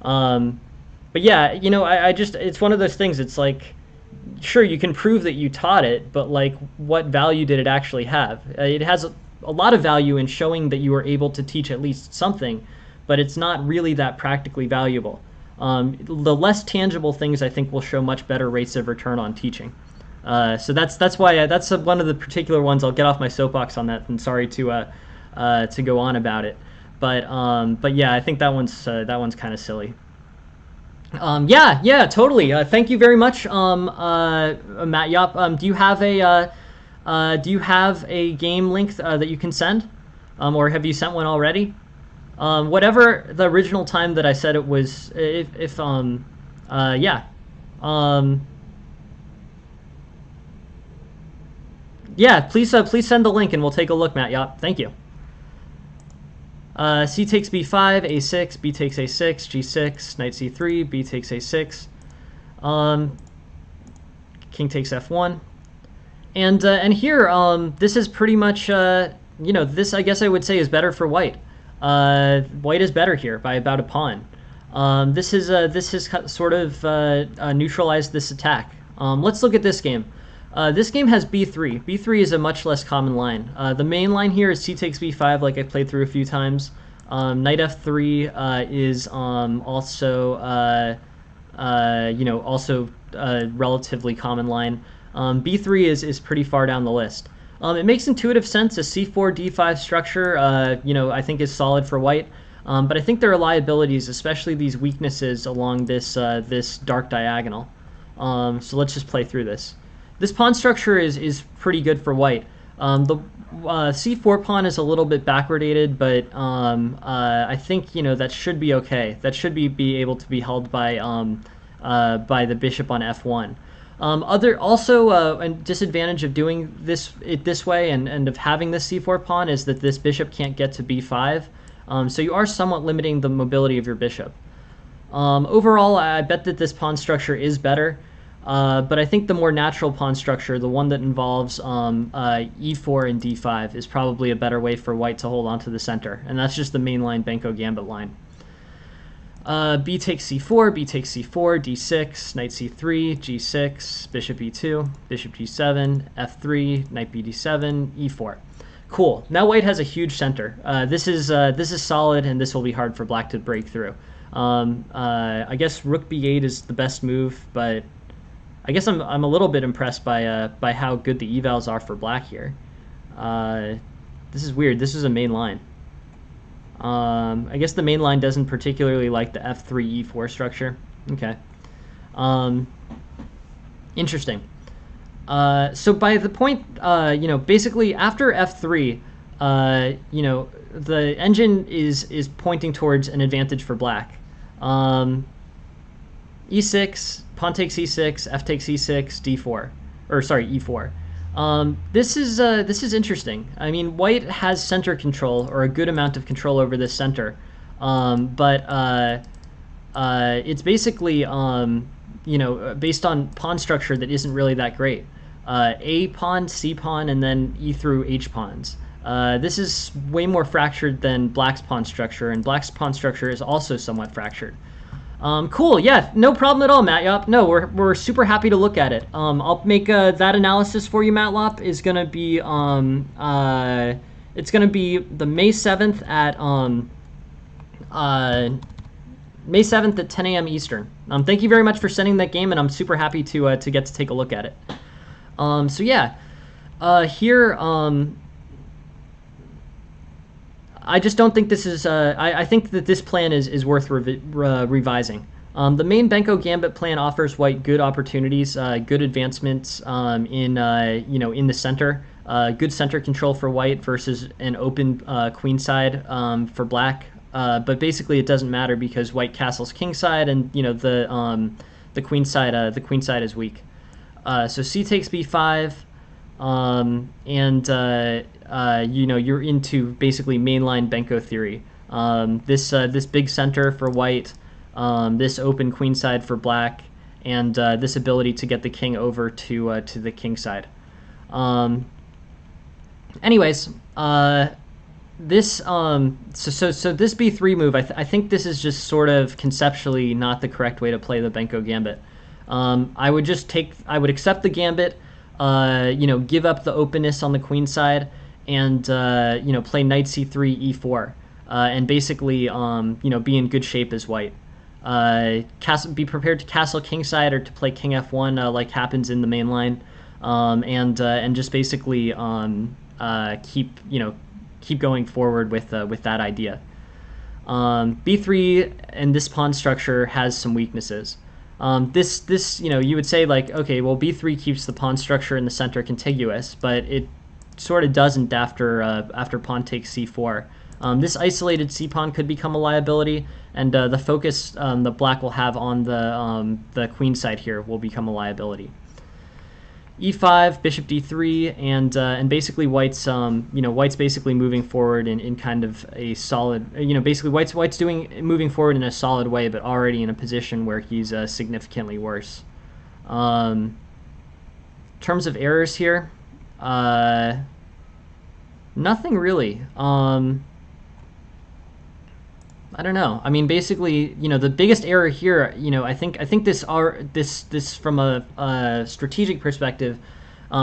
But yeah, you know, I just, it's one of those things. It's like, sure, you can prove that you taught it, but like, what value did it actually have? It has a lot of value in showing that you were able to teach at least something, but it's not really that practically valuable. The less tangible things, I think, will show much better rates of return on teaching. So that's why that's one of the particular ones. I'll get off my soapbox on that, and sorry to go on about it. But yeah, I think that one's kind of silly. Yeah, totally. Thank you very much, Matt Yop. Do you have a game link that you can send, or have you sent one already? Whatever the original time that I said it was, yeah, please send the link and we'll take a look, Matt Yop. Thank you. C takes b5, a6, b takes a6, g6, knight c3, b takes a6, king takes f1, and here this is pretty much you know, this I guess I would say is better for white. White is better here by about a pawn. This has sort of neutralized this attack. Let's look at this game. This game has b3. b3 is a much less common line. The main line here is c takes b5, like I played through a few times. Knight f3 is also you know, also a relatively common line. b3 is pretty far down the list. It makes intuitive sense. A c4 d5 structure, you know, I think is solid for white. But I think there are liabilities, especially these weaknesses along this this dark diagonal. So let's just play through this. This pawn structure is pretty good for white. The c4 pawn is a little bit backwardated, but I think, you know, that should be okay. That should be able to be held by the bishop on f1. A disadvantage of doing this way and of having this c4 pawn is that this bishop can't get to b5. So you are somewhat limiting the mobility of your bishop. Overall, I bet that this pawn structure is better. But I think the more natural pawn structure, the one that involves e4 and d5, is probably a better way for white to hold onto the center. And that's just the mainline Benko Gambit line. B takes c4, b takes c4, d6, knight c3, g6, bishop e2, bishop g7, f3, knight bd7, e4. Cool. Now white has a huge center. This is solid, and this will be hard for black to break through. I guess rook b8 is the best move, but I guess I'm a little bit impressed by how good the evals are for black here. This is weird. This is a main line. I guess the main line doesn't particularly like the f3 e4 structure. Okay. Interesting. So by the point, you know, basically after f3, you know, the engine is pointing towards an advantage for black. E6, pawn takes e6, f takes e6, d4, or sorry, e4. This is interesting. I mean, white has center control, or a good amount of control over this center, but it's basically you know, based on pawn structure that isn't really that great. A pawn, C pawn, and then E through H pawns. This is way more fractured than black's pawn structure, and black's pawn structure is also somewhat fractured. Cool, yeah, no problem at all, Matt Yop. No, we're super happy to look at it. I'll make that analysis for you, Matt Lop. Is gonna be it's gonna be the May 7th at May 7th at 10 a.m. Eastern. Thank you very much for sending that game, and I'm super happy to get to take a look at it. So yeah, here I just don't think this is. I think that this plan is worth revising. The main Benko Gambit plan offers white good opportunities, good advancements in you know, in the center, good center control for white versus an open queenside for black. But basically, it doesn't matter because white castles kingside, and you know, the queenside is weak. So c takes b5. You know, you're into basically mainline Benko theory. This big center for white, this open queenside for black, and this ability to get the king over to the king side. Anyways, this so this b3 move, I think this is just sort of conceptually not the correct way to play the Benko Gambit. I would accept the Gambit, give up the openness on the queen side, and play knight c3 e4, and basically be in good shape as white. Be prepared to castle kingside or to play king f1 like happens in the main line, and just basically keep going forward with that idea. b3 and this pawn structure has some weaknesses. This you would say, like, okay, well, b3 keeps the pawn structure in the center contiguous, but it sort of doesn't after pawn takes c4. This isolated c-pawn could become a liability, and the focus the black will have on the queen side here will become a liability. e5, bishop d3, and basically white's basically moving forward in kind of a solid, basically white's moving forward in a solid way, but already in a position where he's significantly worse. In terms of errors here, nothing really. I don't know. I mean, basically, the biggest error here, I think this from a strategic perspective,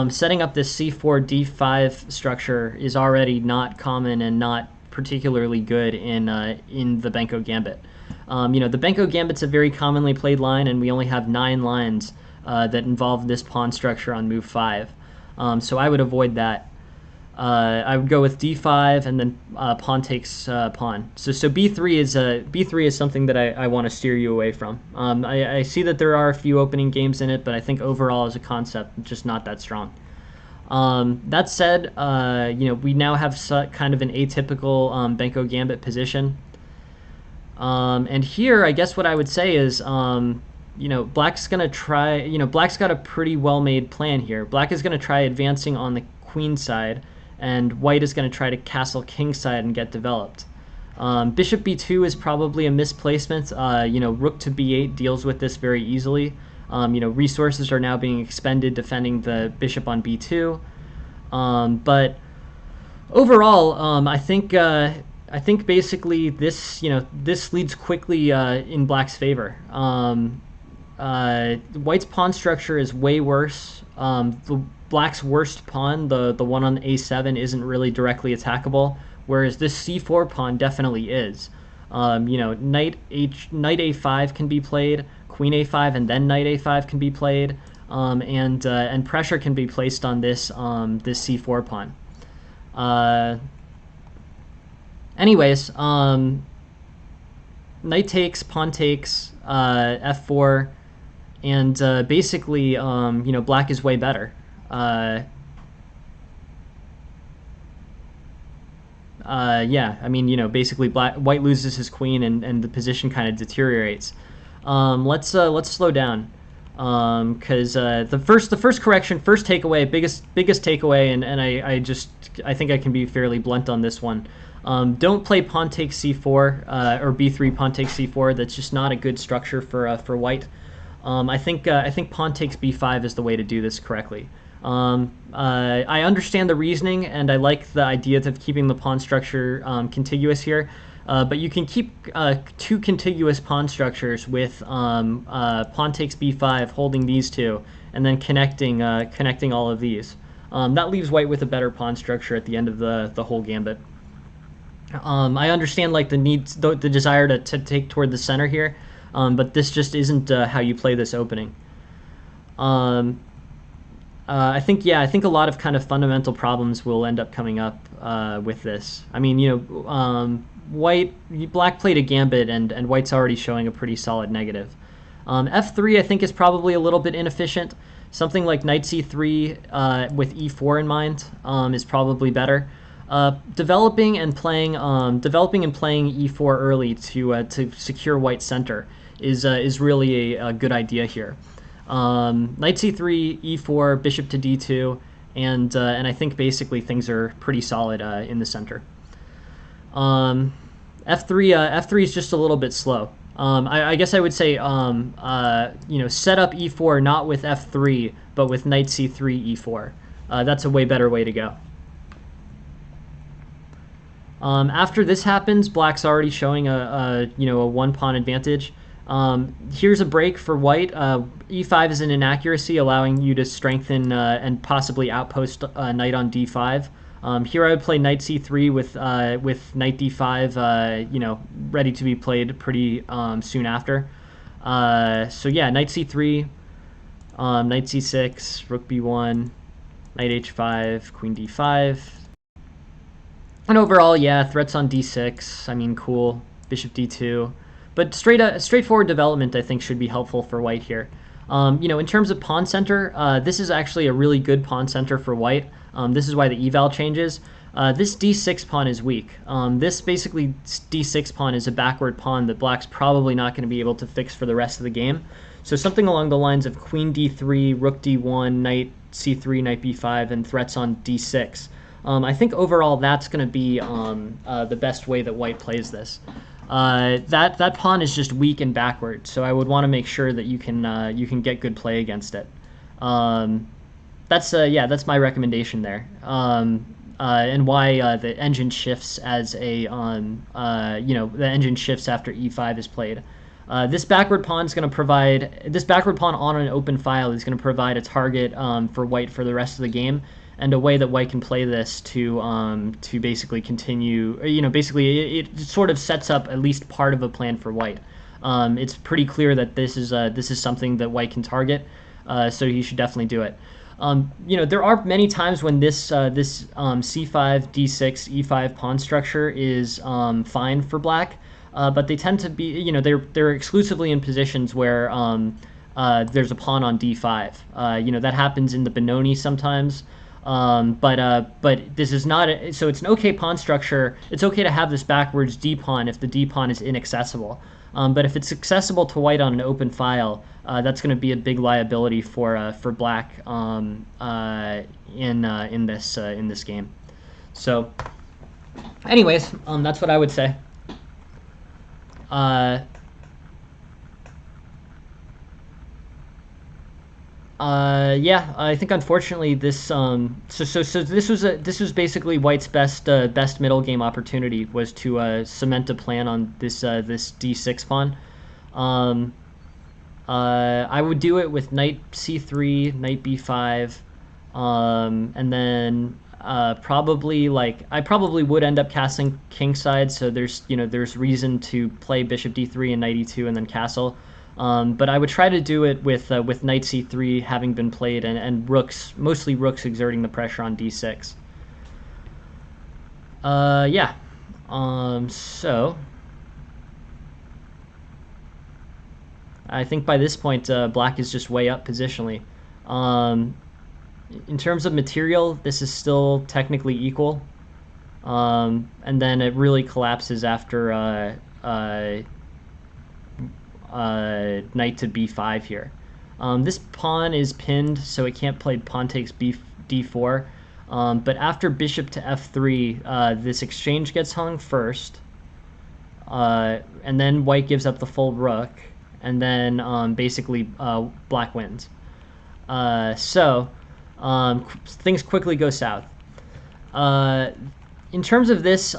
setting up this c4 d5 structure is already not common and not particularly good in the Benko Gambit. The Benko Gambit's a very commonly played line, and we only have 9 lines that involve this pawn structure on move 5. So I would avoid that. I would go with d5 and then pawn takes pawn. So b3 is something that I want to steer you away from. I see that there are a few opening games in it, but I think overall as a concept, just not that strong. That said, we now have kind of an atypical Benko Gambit position. And here, I guess what I would say is, black's gonna try. Black's got a pretty well-made plan here. Black is gonna try advancing on the queen side, and white is going to try to castle kingside and get developed. Bishop b2 is probably a misplacement. Rook to b8 deals with this very easily. Resources are now being expended defending the bishop on b2. But overall, I think basically this leads quickly in black's favor. White's pawn structure is way worse. Black's worst pawn, the one on a7, isn't really directly attackable, whereas this c4 pawn definitely is. Knight a5 can be played, queen a5, and then knight a5 can be played, and pressure can be placed on this c4 pawn. Anyways, knight takes, pawn takes, f4, and basically, black is way better. Yeah, I mean, basically white loses his queen and the position kind of deteriorates. Let's slow down, because the first takeaway, biggest takeaway, and I think I can be fairly blunt on this one. Don't play pawn takes c4 or b3 pawn takes c4. That's just not a good structure for white. I think pawn takes b5 is the way to do this correctly. I understand the reasoning, and I like the idea of keeping the pawn structure contiguous here, but you can keep 2 contiguous pawn structures with pawn takes b5 holding these 2, and then connecting all of these. That leaves white with a better pawn structure at the end of the whole gambit. I understand the desire to take toward the center here, but this just isn't how you play this opening. I think a lot of kind of fundamental problems will end up coming up with this. I mean, black played a gambit, and white's already showing a pretty solid negative. f3 I think is probably a little bit inefficient. Something like knight c3 with e4 in mind is probably better. Developing and playing e4 early to secure white's center is really a good idea here. Knight c3, e4, bishop to d2, and I think basically things are pretty solid in the center. f3 is just a little bit slow. I guess I would say set up e4 not with f3 but with knight c3, e4. That's a way better way to go. After this happens, black's already showing a one pawn advantage. Here's a break for white. E5 is an inaccuracy, allowing you to strengthen and possibly outpost knight on d5. Here I would play knight c3 with knight d5, ready to be played pretty soon after. So yeah, knight c3, knight c6, rook b1, knight h5, queen d5. And overall, yeah, threats on d6. I mean, cool. Bishop d2. But straightforward development, I think, should be helpful for white here. In terms of pawn center, this is actually a really good pawn center for white. This is why the eval changes. This d6 pawn is weak. This basically d6 pawn is a backward pawn that black's probably not going to be able to fix for the rest of the game. So something along the lines of queen d3, rook d1, knight c3, knight b5, and threats on d6. I think overall that's going to be the best way that white plays this. That pawn is just weak and backward, so I would want to make sure that you can get good play against it. That's my recommendation there. And why the engine shifts as a the engine shifts after e5 is played. This backward pawn on an open file is going to provide a target for white for the rest of the game, and a way that white can play this to basically continue. It sort of sets up at least part of a plan for white. It's pretty clear that this is something that white can target, so he should definitely do it. There are many times when this c5, d6, e5 pawn structure is fine for black, but they tend to be, they're exclusively in positions where there's a pawn on d5. That happens in the Benoni sometimes. But this is not so it's an okay pawn structure. It's okay to have this backwards d pawn if the d pawn is inaccessible. But if it's accessible to white on an open file, that's going to be a big liability for black in this game. So, anyways, that's what I would say. Yeah, I think unfortunately this this was basically white's best middle game opportunity, was to cement a plan on this d6 pawn. I would do it with knight c3, knight b5, and then I probably would end up castling kingside, so there's reason to play bishop d3 and knight e2 and then castle. But I would try to do it with knight c3 having been played, and mostly rooks exerting the pressure on d6. Yeah. So I think by this point, black is just way up positionally. In terms of material, this is still technically equal, and then it really collapses after knight to b5 here. This pawn is pinned, so it can't play pawn takes d4. But after bishop to f3, this exchange gets hung first, and then white gives up the full rook, and then basically black wins. So things quickly go south. In terms of this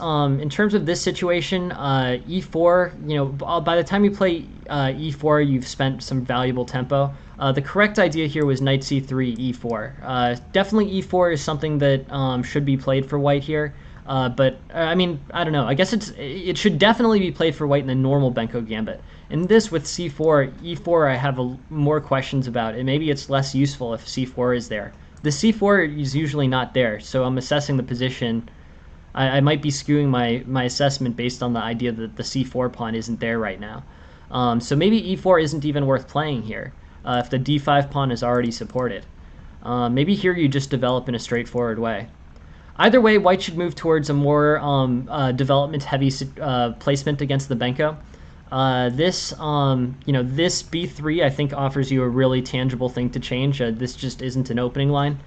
situation, e4, by the time you play e4, you've spent some valuable tempo. The correct idea here was knight c3, e4. Definitely e4 is something that should be played for white here. But I mean, I don't know. I guess it should definitely be played for white in the normal Benko Gambit. In this with c4, e4, I have more questions about, and maybe it's less useful if c4 is there. The c4 is usually not there, so I'm assessing the position. I might be skewing my assessment based on the idea that the c4 pawn isn't there right now. So maybe e4 isn't even worth playing here if the d5 pawn is already supported. Maybe here you just develop in a straightforward way. Either way, white should move towards a more development-heavy placement against the Benko. This b3 I think offers you a really tangible thing to change. This just isn't an opening line.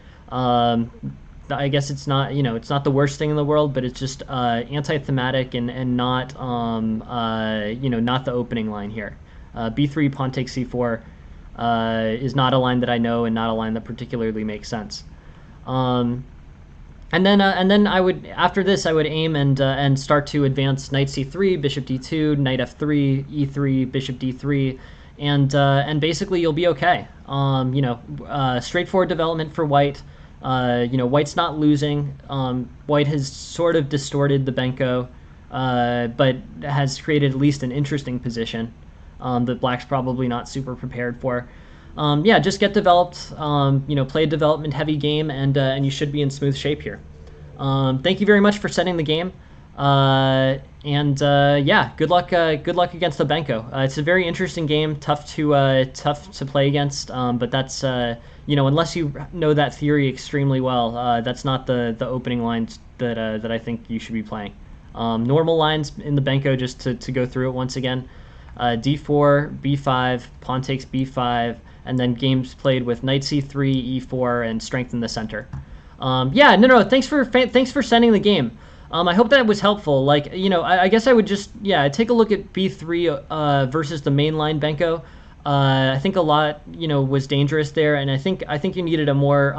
I guess it's not the worst thing in the world, but it's just anti-thematic and not not the opening line here. b3 pawn takes c4 is not a line that I know, and not a line that particularly makes sense. And then I would, after this, I would aim and start to advance knight c3, bishop d2, knight f3, e3, bishop d3, and basically you'll be okay. Straightforward development for white. White's not losing. White has sort of distorted the Benko, but has created at least an interesting position that black's probably not super prepared for. Just get developed, play a development-heavy game, and you should be in smooth shape here. Thank you very much for setting the game, good luck. Good luck against the Benko. It's a very interesting game, tough to play against, but that's unless you know that theory extremely well, that's not the opening lines that I think you should be playing. Normal lines in the Benko, just to go through it once again: d4, b5, pawn takes b5. And then games played with knight c3, e4, and strengthen the center. Thanks for sending the game. I hope that was helpful. I guess I would just take a look at b3 versus the mainline Benko. I think a lot was dangerous there, and I think you needed a more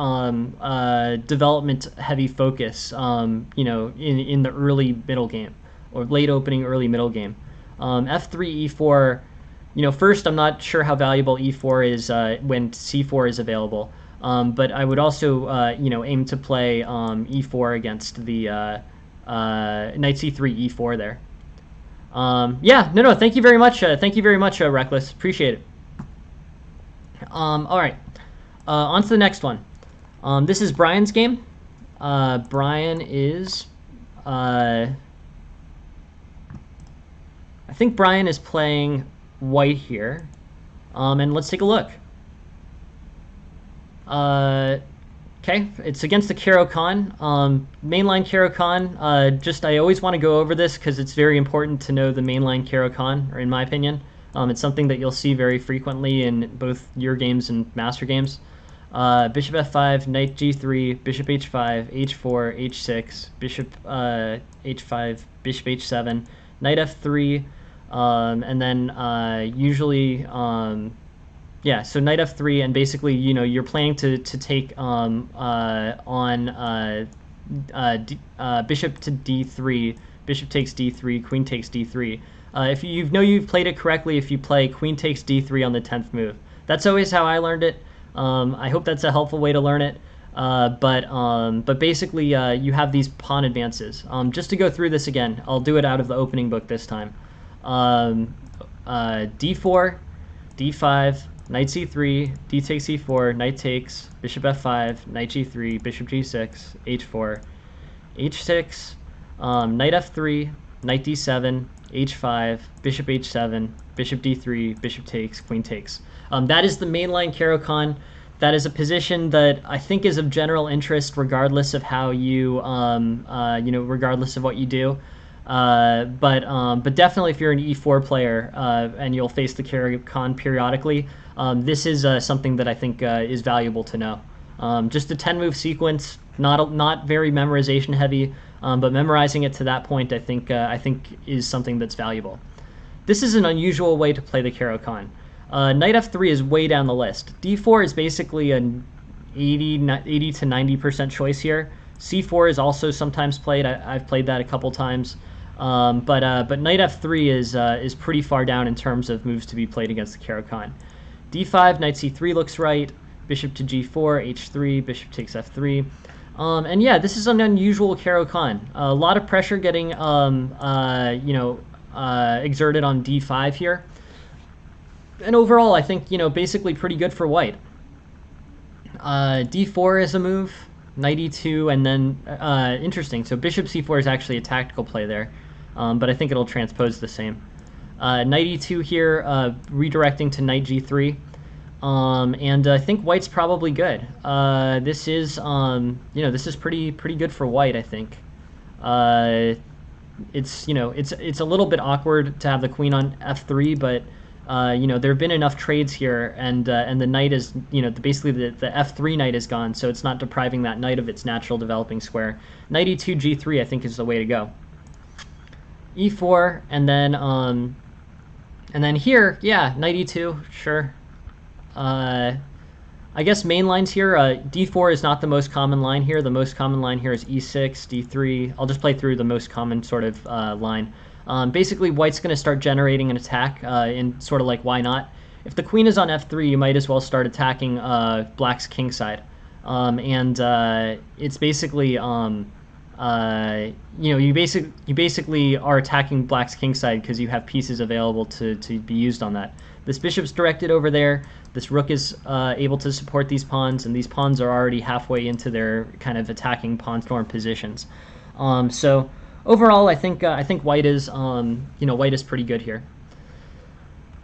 development heavy focus. In the early middle game or late opening, early middle game. f3, e4. First, I'm not sure how valuable e4 is when c4 is available, but I would also, aim to play e4 against the knight c3, e4 there. Thank you very much. Thank you very much, Reckless. Appreciate it. All right, on to the next one. This is Brian's game. Brian is, I think Brian is playing white here, and let's take a look. Okay, it's against the Caro-Kann, mainline Caro-Kann. I always want to go over this because it's very important to know the mainline Caro-Kann, or in my opinion. It's something that you'll see very frequently in both your games and master games. Bishop f5, knight g3, bishop h5, h4, h6, bishop h5, bishop h7, knight f3, and then usually, so knight f3, and basically, you're planning to take bishop to d3, bishop takes d3, queen takes d3. If you've played it correctly, if you play queen takes d3 on the 10th move. That's always how I learned it. I hope that's a helpful way to learn it. But basically, you have these pawn advances. Just to go through this again, I'll do it out of the opening book this time. d4, d5, knight c3, d takes e4, knight takes, bishop f5, knight g3, bishop g6, h4, h6, knight f3, knight d7, h5, bishop h7, bishop d3, bishop takes, queen takes. That is the mainline Caro-Kann. That is a position that I think is of general interest, regardless of how you, regardless of what you do. But definitely, if you're an e4 player and you'll face the Caro-Kann periodically, this is something that I think is valuable to know. Just a 10-move sequence, not very memorization heavy, but memorizing it to that point, I think is something that's valuable. This is an unusual way to play the Caro-Kann. Knight f3 is way down the list. d4 is basically an 80 to 90% choice here. c4 is also sometimes played. I've played that a couple times. But knight f3 is pretty far down in terms of moves to be played against the Caro-Kann. d5, knight c3 looks right. Bishop to g4, h3, bishop takes f3. And yeah, this is an unusual Caro-Kann. A lot of pressure getting exerted on d5 here. And overall, I think basically pretty good for white. d4 is a move, knight e2, and then interesting. So bishop c4 is actually a tactical play there, but I think it'll transpose the same. Knight e2 here, redirecting to knight g3. And I think white's probably good. This is pretty good for white, I think. It's a little bit awkward to have the queen on f3, but there have been enough trades here, and the knight is, basically the f3 knight is gone, so it's not depriving that knight of its natural developing square. Knight e2, g3, I think is the way to go. e4, and then here, yeah, knight e2, sure. I guess main lines here, d4 is not the most common line here. The most common line here is e6, d3. I'll just play through the most common sort of line. Basically, white's going to start generating an attack in sort of like why not. If the queen is on f3, you might as well start attacking black's king side. It's basically, you basically are attacking black's king side because you have pieces available to be used on that. This bishop's directed over there. This rook is able to support these pawns, and these pawns are already halfway into their kind of attacking pawn storm positions. So overall, I think white is white is pretty good here.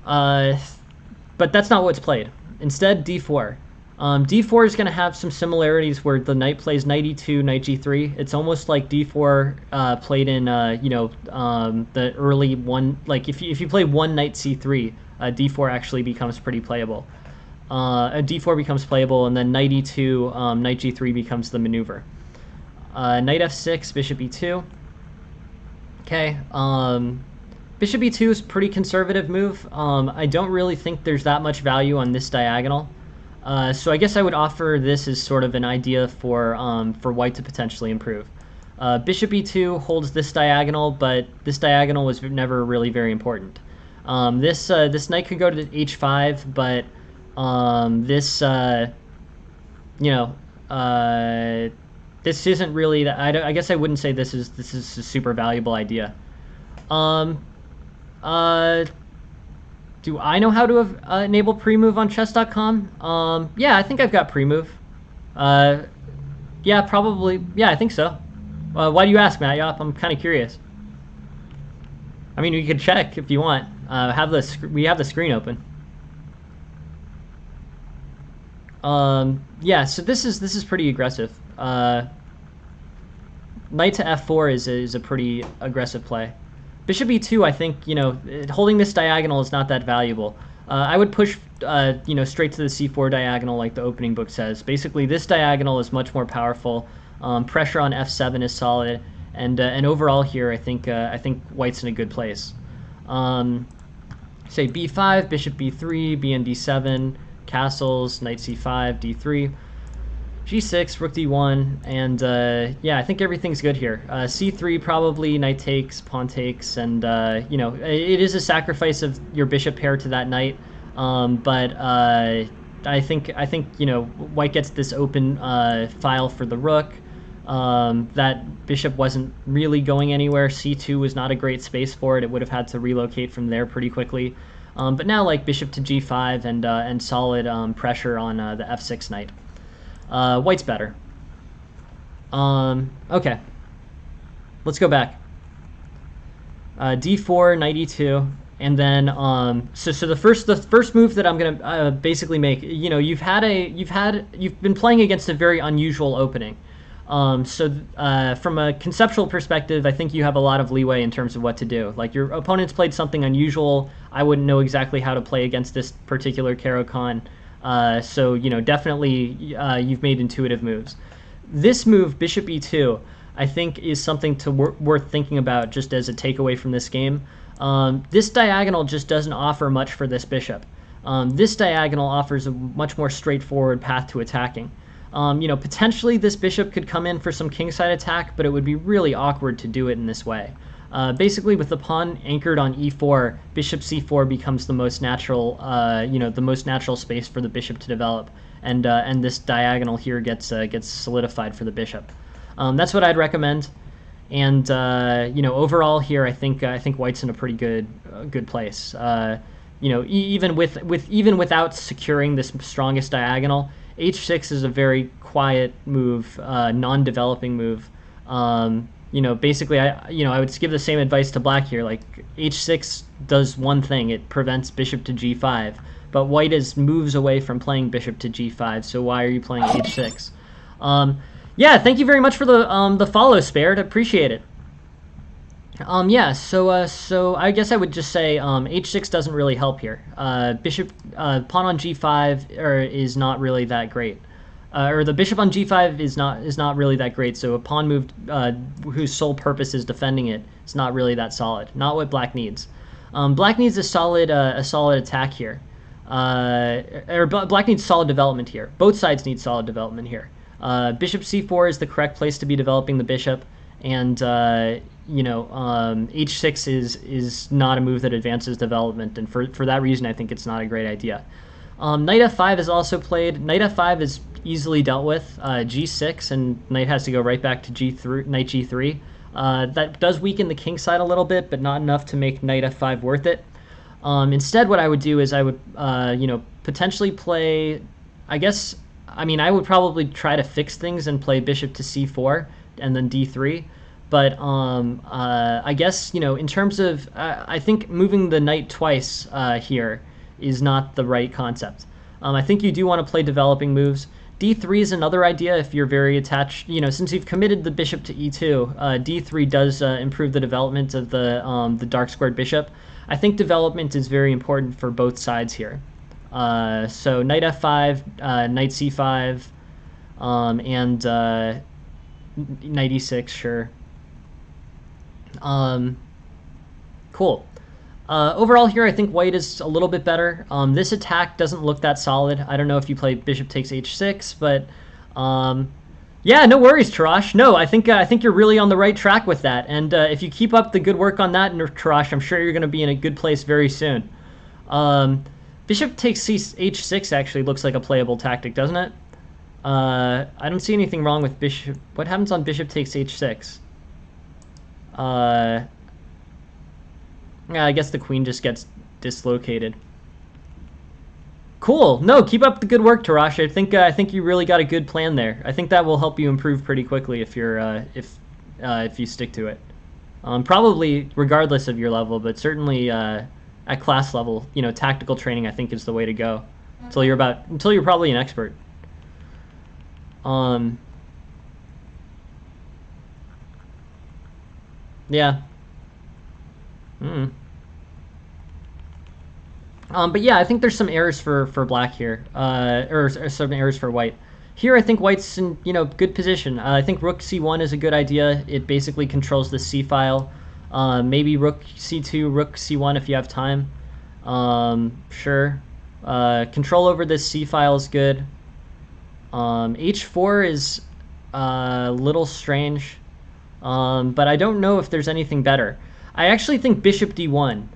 But that's not what's played. Instead, d4. d4 is going to have some similarities where the knight plays knight e2, knight g3. It's almost like d4 played in the early one. Like if you play one knight c3, d4 actually becomes pretty playable. d4 becomes playable, and then knight e2, knight g3 becomes the maneuver. Knight f6, bishop e2. Okay. Bishop e2 is a pretty conservative move. I don't really think there's that much value on this diagonal. So I guess I would offer this as sort of an idea for white to potentially improve. Bishop e2 holds this diagonal, but this diagonal was never really very important. This knight could go to h5, but this isn't really that. I guess I wouldn't say this is a super valuable idea. Do I know how to enable pre-move on chess.com? Yeah, I think I've got pre-move. Yeah, probably. Yeah, I think so. Why do you ask, Matt Yop? I'm kind of curious. I mean, you could check if you want. We have the screen open. Yeah, so this is pretty aggressive. Knight to f4 is a pretty aggressive play. Bishop e2, I think, holding this diagonal is not that valuable. I would push, straight to the c4 diagonal like the opening book says. Basically, this diagonal is much more powerful. Pressure on f7 is solid, and overall here, I think white's in a good place. Say b5, bishop b3, bn d7, castles, knight c5, d3. G6, rook d1, and yeah, I think everything's good here. C3 probably, knight takes, pawn takes, and it is a sacrifice of your bishop pair to that knight. But I think white gets this open file for the rook. That bishop wasn't really going anywhere. C2 was not a great space for it. It would have had to relocate from there pretty quickly. But now, like bishop to g5 and solid pressure on the f6 knight. White's better. Okay. Let's go back. D4, knight e2, and then so the first move that I'm gonna basically make. You've been playing against a very unusual opening. From a conceptual perspective, I think you have a lot of leeway in terms of what to do. Like your opponent's played something unusual. I wouldn't know exactly how to play against this particular Caro-Kann. So definitely you've made intuitive moves. This move, bishop e2, I think is something worth thinking about just as a takeaway from this game. This diagonal just doesn't offer much for this bishop. This diagonal offers a much more straightforward path to attacking. Potentially this bishop could come in for some kingside attack, but it would be really awkward to do it in this way. Basically, with the pawn anchored on e4, bishop c4 becomes the most natural, the most natural space for the bishop to develop, and this diagonal here gets solidified for the bishop. That's what I'd recommend. And overall here, I think white's in a pretty good place. Even without securing this strongest diagonal, h6 is a very quiet move, non-developing move. Basically, I would give the same advice to black here. Like h6 does one thing; it prevents bishop to g5. But white moves away from playing bishop to g5. So why are you playing h6? Yeah, thank you very much for the follow, Spared. Appreciate it. Yeah, so I guess I would just say h6 doesn't really help here. Bishop pawn on g5 is not really that great. Or the bishop on g5 is not really that great. So a pawn move whose sole purpose is defending it is not really that solid. Not what black needs. Black needs a solid attack here. Black needs solid development here. Both sides need solid development here. Bishop c4 is the correct place to be developing the bishop, and h6 is not a move that advances development, and for that reason, I think it's not a great idea. Knight f5 is also played. Knight f5 is easily dealt with. G6, and knight has to go right back to g3. Knight g3. That does weaken the king side a little bit, but not enough to make knight f5 worth it. Instead, what I would do is I would, potentially play. I would probably try to fix things and play bishop to c4 and then d3. But I guess, in terms of, I think moving the knight twice here is not the right concept. I think you do want to play developing moves. d3 is another idea if you're very attached. Since you've committed the bishop to e2, d3 does improve the development of the dark squared bishop. I think development is very important for both sides here. So knight f5, knight c5, and knight e6, sure. Cool. Overall here, I think white is a little bit better. This attack doesn't look that solid. I don't know if you play bishop takes h6, but yeah, no worries, Tarash. No, I think you're really on the right track with that. And if you keep up the good work on that, Tarash, I'm sure you're going to be in a good place very soon. Bishop takes h6 actually looks like a playable tactic, doesn't it? I don't see anything wrong with bishop. What happens on bishop takes h6? Yeah, I guess the queen just gets dislocated. Cool. No, keep up the good work, Tarash. I think you really got a good plan there. I think that will help you improve pretty quickly if you're if you stick to it. Probably regardless of your level, but certainly at class level, tactical training I think is the way to go until you're probably an expert. Yeah. But yeah, I think there's some errors for black here, or some errors for white. Here, I think white's in good position. I think rook c1 is a good idea. It basically controls the c file. Maybe rook c2, rook c1 if you have time. Sure. Control over this c file is good. H4 is a little strange, but I don't know if there's anything better. I actually think bishop d1.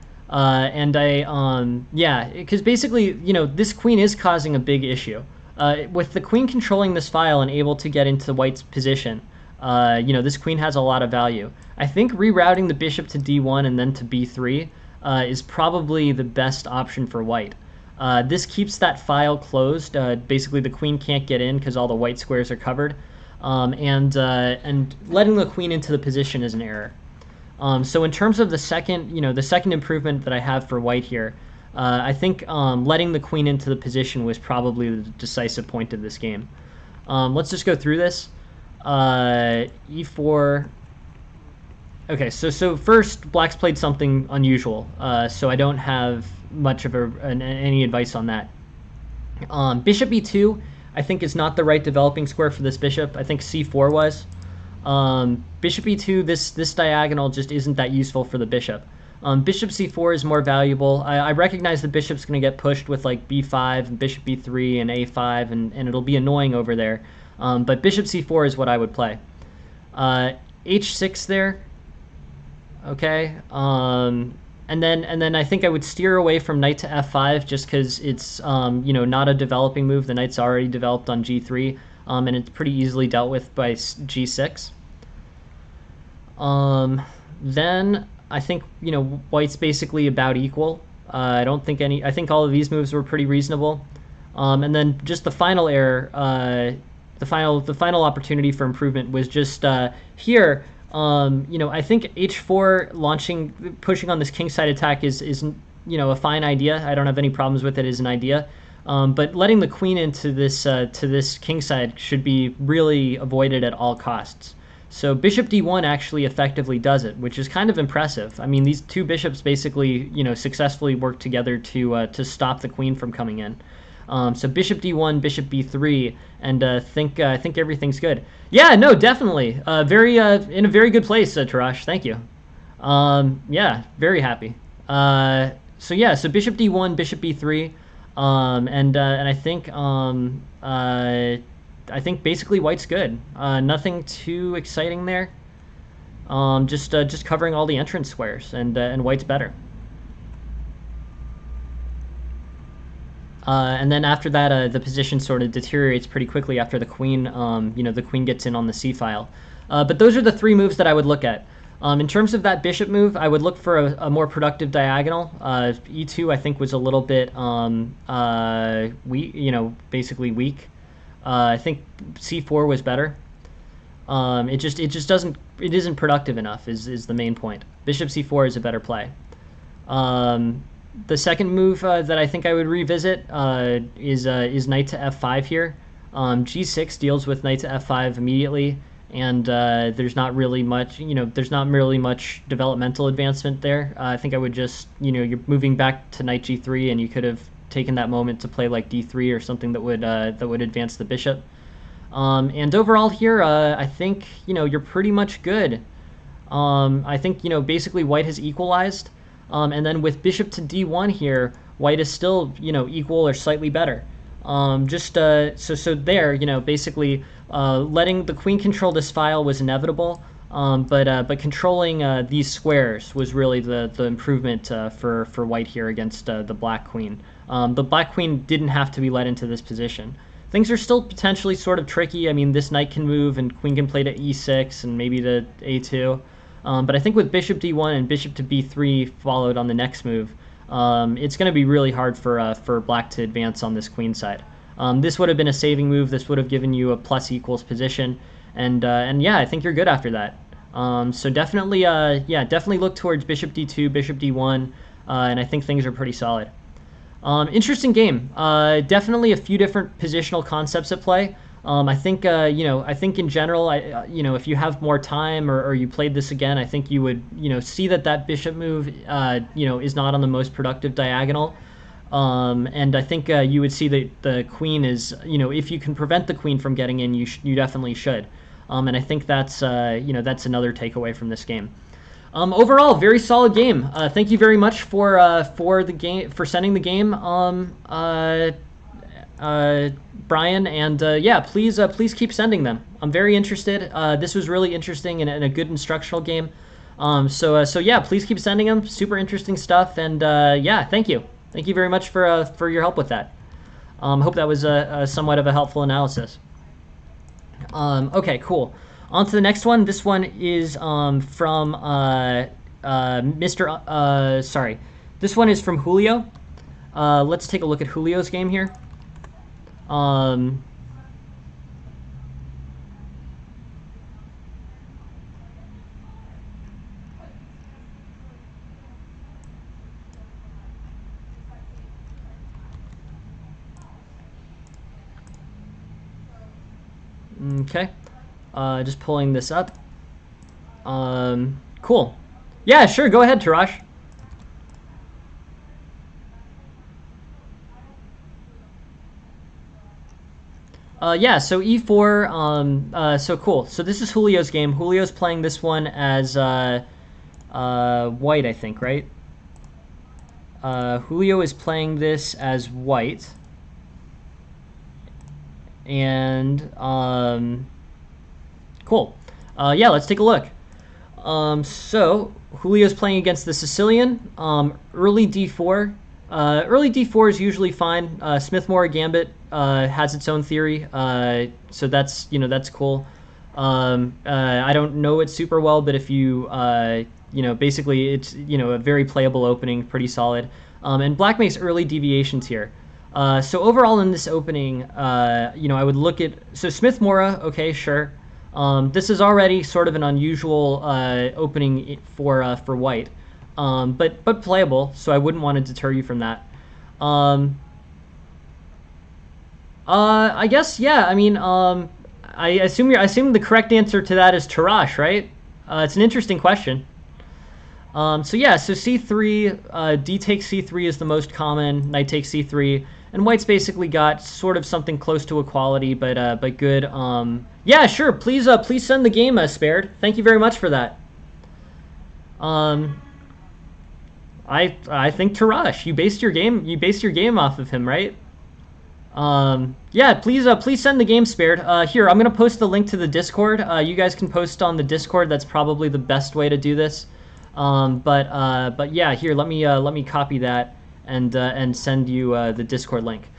Yeah, because basically, this queen is causing a big issue. With the queen controlling this file and able to get into white's position, this queen has a lot of value. I think rerouting the bishop to d1 and then to b3 is probably the best option for white. This keeps that file closed. Basically, the queen can't get in because all the white squares are covered, and letting the queen into the position is an error. So in terms of the second improvement that I have for white here, I think letting the queen into the position was probably the decisive point of this game. Let's just go through this. E4. Okay, so first, black's played something unusual, so I don't have much of any advice on that. Bishop e2, I think, is not the right developing square for this bishop. I think c4 was. Bishop e2, this diagonal just isn't that useful for the bishop. Bishop c4 is more valuable. I recognize the bishop's going to get pushed with like b5, and bishop b3, and a5, and it'll be annoying over there. But bishop c4 is what I would play. H6 there. Okay. And then I think I would steer away from knight to f5 just because it's not a developing move. The knight's already developed on g3. And it's pretty easily dealt with by g6. Then I think white's basically about equal. I think all of these moves were pretty reasonable. And then just the final error, the final opportunity for improvement was just here. I think h4 pushing on this kingside attack is a fine idea. I don't have any problems with it as an idea. But letting the queen into this to this kingside should be really avoided at all costs. So bishop d1 actually effectively does it, which is kind of impressive. I mean, these two bishops basically successfully work together to stop the queen from coming in. So bishop d1, bishop b3, and I think everything's good. Yeah, no, definitely. In a very good place, Tarash. Thank you. Yeah, very happy. So bishop d1, bishop b3. And I think basically white's good. Nothing too exciting there. Just covering all the entrance squares, and white's better. And then after that, the position sort of deteriorates pretty quickly after the queen, the queen gets in on the c file. But those are the three moves that I would look at. In terms of that bishop move, I would look for a more productive diagonal. E2 I think was a little bit weak, basically weak. I think c4 was better. It isn't productive enough is the main point. Bishop c4 is a better play. The second move that I think I would revisit is knight to f5 here. G6 deals with knight to f5 immediately, and there's not really much developmental advancement there. I think I would just, you're moving back to knight g3, and you could have taken that moment to play like d3 or something that would advance the bishop. And overall here, I think you're pretty much good. I think basically white has equalized. And then with bishop to d1 here, white is still, equal or slightly better. So there, basically letting the queen control this file was inevitable, but controlling these squares was really the improvement for white here against the black queen. The black queen didn't have to be let into this position. Things are still potentially sort of tricky. I mean, this knight can move and queen can play to e6 and maybe to a2. But I think with bishop d1 and bishop to b3 followed on the next move, it's going to be really hard for black to advance on this queen side. This would have been a saving move. This would have given you a plus equals position, and yeah, I think you're good after that. So definitely, definitely look towards bishop d2, bishop d1, and I think things are pretty solid. Interesting game. Definitely a few different positional concepts at play. I think I think in general, if you have more time or you played this again, I think you would see that bishop move is not on the most productive diagonal, and I think you would see that the queen is if you can prevent the queen from getting in, you definitely should, and I think that's that's another takeaway from this game. Overall, very solid game. Thank you very much for sending the game. Brian, and yeah, please keep sending them. I'm very interested. This was really interesting and a good instructional game. So yeah, please keep sending them. Super interesting stuff, and yeah, thank you very much for your help with that. Hope that was somewhat of a helpful analysis. Okay, cool. On to the next one. This one is from Mr. Sorry, this one is from Julio. Let's take a look at Julio's game here. Okay, just pulling this up. Cool. Yeah, sure, go ahead, Tarash. Yeah, so e4, so cool. So this is Julio's game. Julio's playing this one as white, I think, right? Julio is playing this as white. And, cool. Yeah, let's take a look. So, Julio's playing against the Sicilian. Early d4. Early d4 is usually fine. Smith-Morra Gambit has its own theory, so that's that's cool. I don't know it super well, but if you basically it's a very playable opening, pretty solid. And black makes early deviations here. So overall in this opening, I would look at Smith-Morra. Okay, sure. This is already sort of an unusual opening for white. But playable, so I wouldn't want to deter you from that. I guess, yeah, I mean, I assume the correct answer to that is Tarash, right? It's an interesting question. So yeah, so c3, d takes c3 is the most common, knight takes c3, and white's basically got sort of something close to equality, but good. Yeah, sure, please send the game, Spared. Thank you very much for that. I think to rush. You based your game off of him, right? Yeah, please send the game spared. Here, I'm gonna post the link to the Discord. You guys can post on the Discord. That's probably the best way to do this. But yeah, here, let me copy that and send you the Discord link.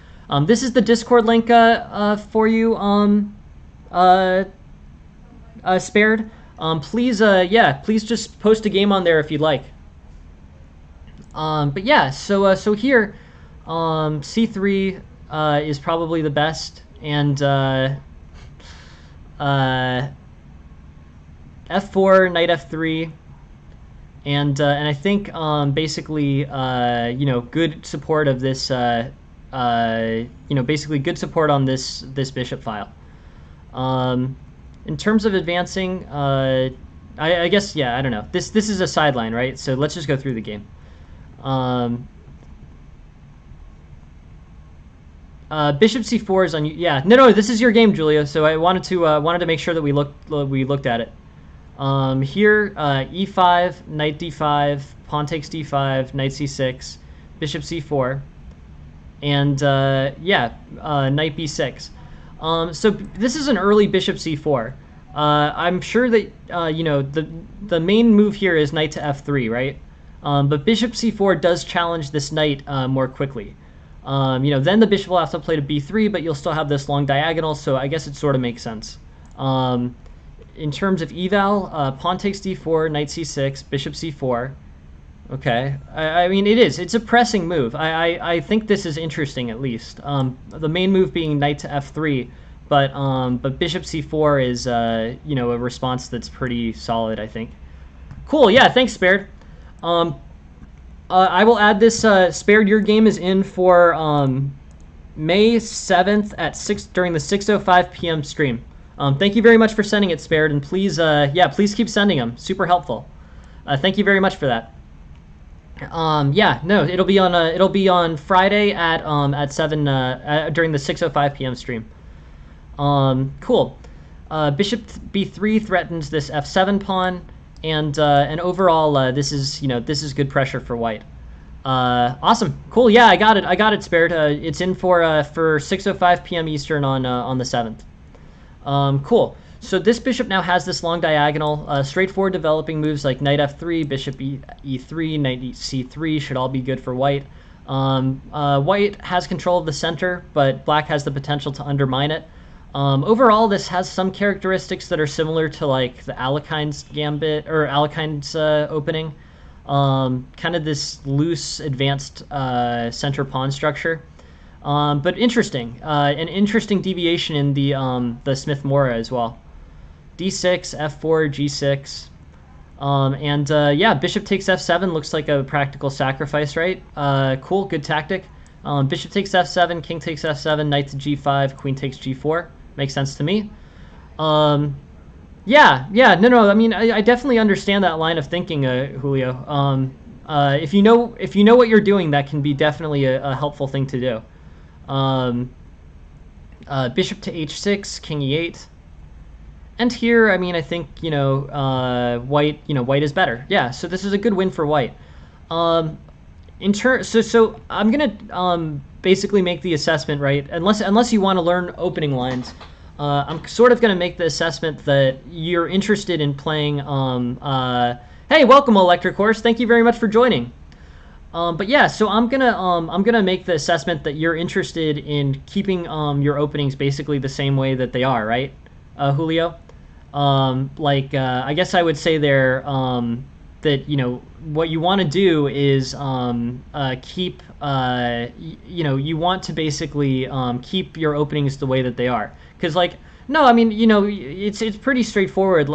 This is the Discord link for you spared. Please just post a game on there if you'd like. But yeah, so here, C3 is probably the best, and F4, knight F3, and I think basically good support of this basically good support on this bishop file. In terms of advancing, I guess, yeah, I don't know. This is a sideline, right? So let's just go through the game. Bishop C4 is on. Yeah, no, this is your game, Julia. So I wanted to make sure that we looked at it. Here, E5, knight D5, pawn takes D5, knight C6, bishop C4, and knight B6. So this is an early bishop C4. I'm sure that the main move here is knight to F3, right? But bishop C4 does challenge this knight more quickly. Then the bishop will have to play to B3, but you'll still have this long diagonal, so I guess it sort of makes sense. In terms of eval, pawn takes D4, knight C6, bishop C4. Okay, I mean, it's a pressing move. I think this is interesting, at least. The main move being knight to F3, but bishop C4 is a response that's pretty solid, I think. Cool, yeah, thanks, Spared. I will add this. Spared, your game is in for May 7th at 6 during the 6:05 p.m. stream. Thank you very much for sending it, Spared, and please, please keep sending them. Super helpful. Thank you very much for that. It'll be on Friday at 7 during the 6:05 p.m. stream. Cool. Bishop B3 threatens this F7 pawn. And overall, this is good pressure for white. Awesome, cool. Yeah, I got it, Spared. It's in for 6:05 p.m. Eastern on the 7th. Cool. So this bishop now has this long diagonal. Straightforward developing moves like knight F3, bishop E3, knight C3 should all be good for white. White has control of the center, but black has the potential to undermine it. Overall, this has some characteristics that are similar to like the Alekhine's Gambit or Alekhine's opening. Kind of this loose, advanced center pawn structure, but interesting. An interesting deviation in the Smith-Morra as well. D6, F4, G6, bishop takes F7 looks like a practical sacrifice, right? Cool, good tactic. Bishop takes F7, king takes F7, knight to G5, queen takes G4. Makes sense to me. No. I mean, I definitely understand that line of thinking, Julio. If you know what you're doing, that can be definitely a helpful thing to do. Bishop to H6, king E8, and here, I mean, I think white is better. Yeah, so this is a good win for white. So I'm gonna basically make the assessment, right? Unless you want to learn opening lines, I'm sort of gonna make the assessment that you're interested in playing. Hey, welcome, Electric Horse. Thank you very much for joining. But yeah, so I'm gonna make the assessment that you're interested in keeping your openings basically the same way that they are, right, Julio? I guess I would say they're that what you want to do is keep you want to basically keep your openings the way that they are, because no, I mean it's pretty straightforward.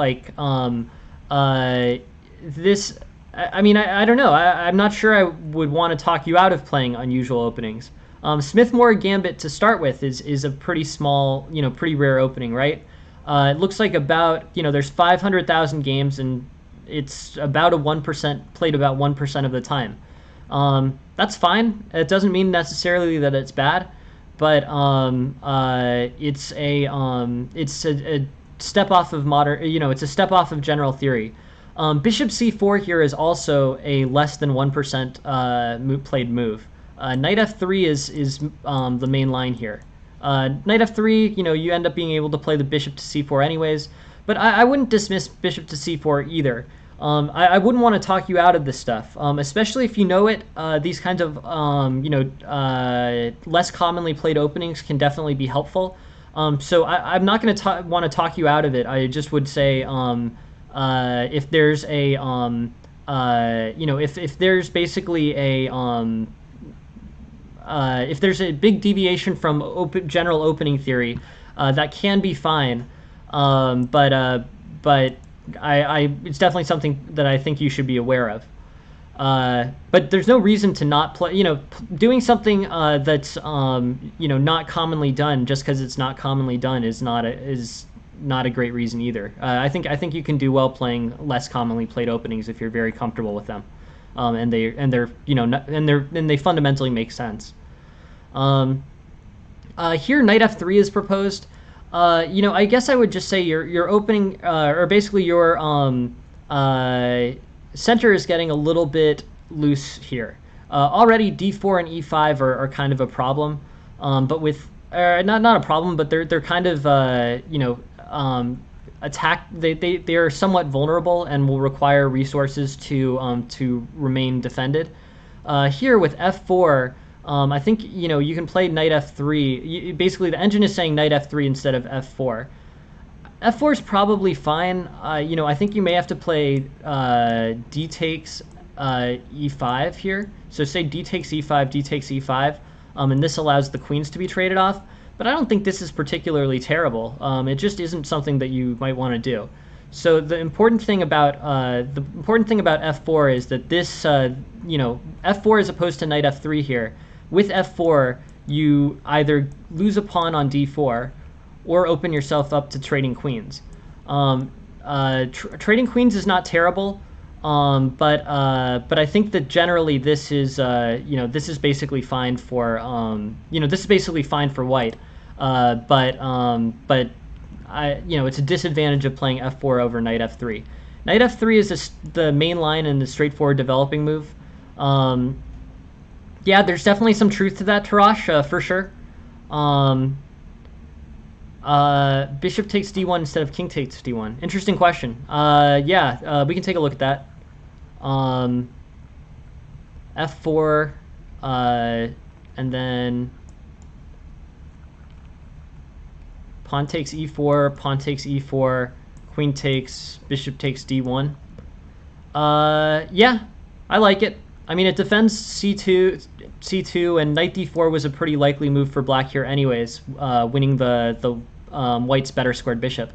This, I mean, I don't know, I'm not sure I would want to talk you out of playing unusual openings. Smith-Morra Gambit to start with is a pretty small, pretty rare opening, right? It looks like about there's 500,000 games, and it's about a 1% played about 1% of the time. That's fine. It doesn't mean necessarily that it's bad, but it's a step off of modern. It's a step off of general theory. Bishop c4 here is also a less than 1% played move. Knight f3 is the main line here. Knight f3, you end up being able to play the bishop to c4 anyways, but I wouldn't dismiss bishop to c4 either. I wouldn't want to talk you out of this stuff, especially if you know it. These kinds of less commonly played openings can definitely be helpful. So I'm not going to want to talk you out of it. I just would say if there's a if there's basically a if there's a big deviation from general opening theory, that can be fine. But it's definitely something that I think you should be aware of. But there's no reason to not play. Doing something that's not commonly done just because it's not commonly done is not a great reason either. I think you can do well playing less commonly played openings if you're very comfortable with them, and they fundamentally make sense. Here knight f3 is proposed. I guess I would just say your opening, or basically your center is getting a little bit loose here. Already d4 and e5 are kind of a problem, but with not a problem, but they're kind of attack. They are somewhat vulnerable and will require resources to remain defended. Here with f4. I think you can play knight f3. Basically, the engine is saying knight f3 instead of f4. F4 is probably fine. I think you may have to play d takes e5 here. So say d takes e5, d takes e5, and this allows the queens to be traded off. But I don't think this is particularly terrible. It just isn't something that you might want to do. So the important thing about f4 is that this f4 as opposed to knight f3 here. With f4, you either lose a pawn on d4 or open yourself up to trading queens. Trading queens is not terrible, but I think that generally this is this is basically fine for this is basically fine for white. But it's a disadvantage of playing f4 over knight f3. Knight f3 is the main line and the straightforward developing move. Yeah, there's definitely some truth to that, Tarash, for sure. Bishop takes d1 instead of king takes d1. Interesting question. Yeah, we can take a look at that. F4, and then pawn takes e4, pawn takes e4, queen takes, bishop takes d1. Yeah, I like it. I mean, it defends c2, and knight d4 was a pretty likely move for black here anyways, winning the white's better squared bishop.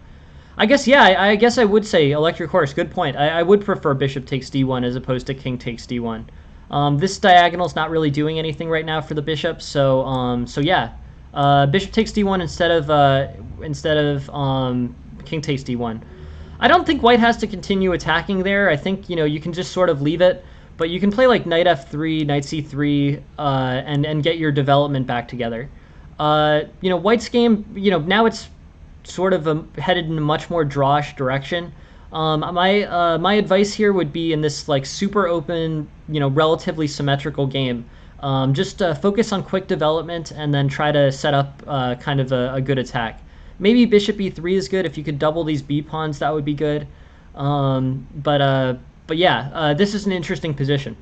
I guess, yeah, I guess I would say electric horse, good point. I would prefer bishop takes d1 as opposed to king takes d1. This diagonal's not really doing anything right now for the bishop, so yeah. Bishop takes d1 instead of king takes d1. I don't think white has to continue attacking there. I think, you can just sort of leave it. But you can play like knight f3, knight c3, and get your development back together. White's game, now it's sort of headed in a much more drawish direction. My advice here would be in this like super open, relatively symmetrical game, just focus on quick development and then try to set up kind of a good attack. Maybe bishop e3 is good. If you could double these b pawns, that would be good. But yeah, this is an interesting position.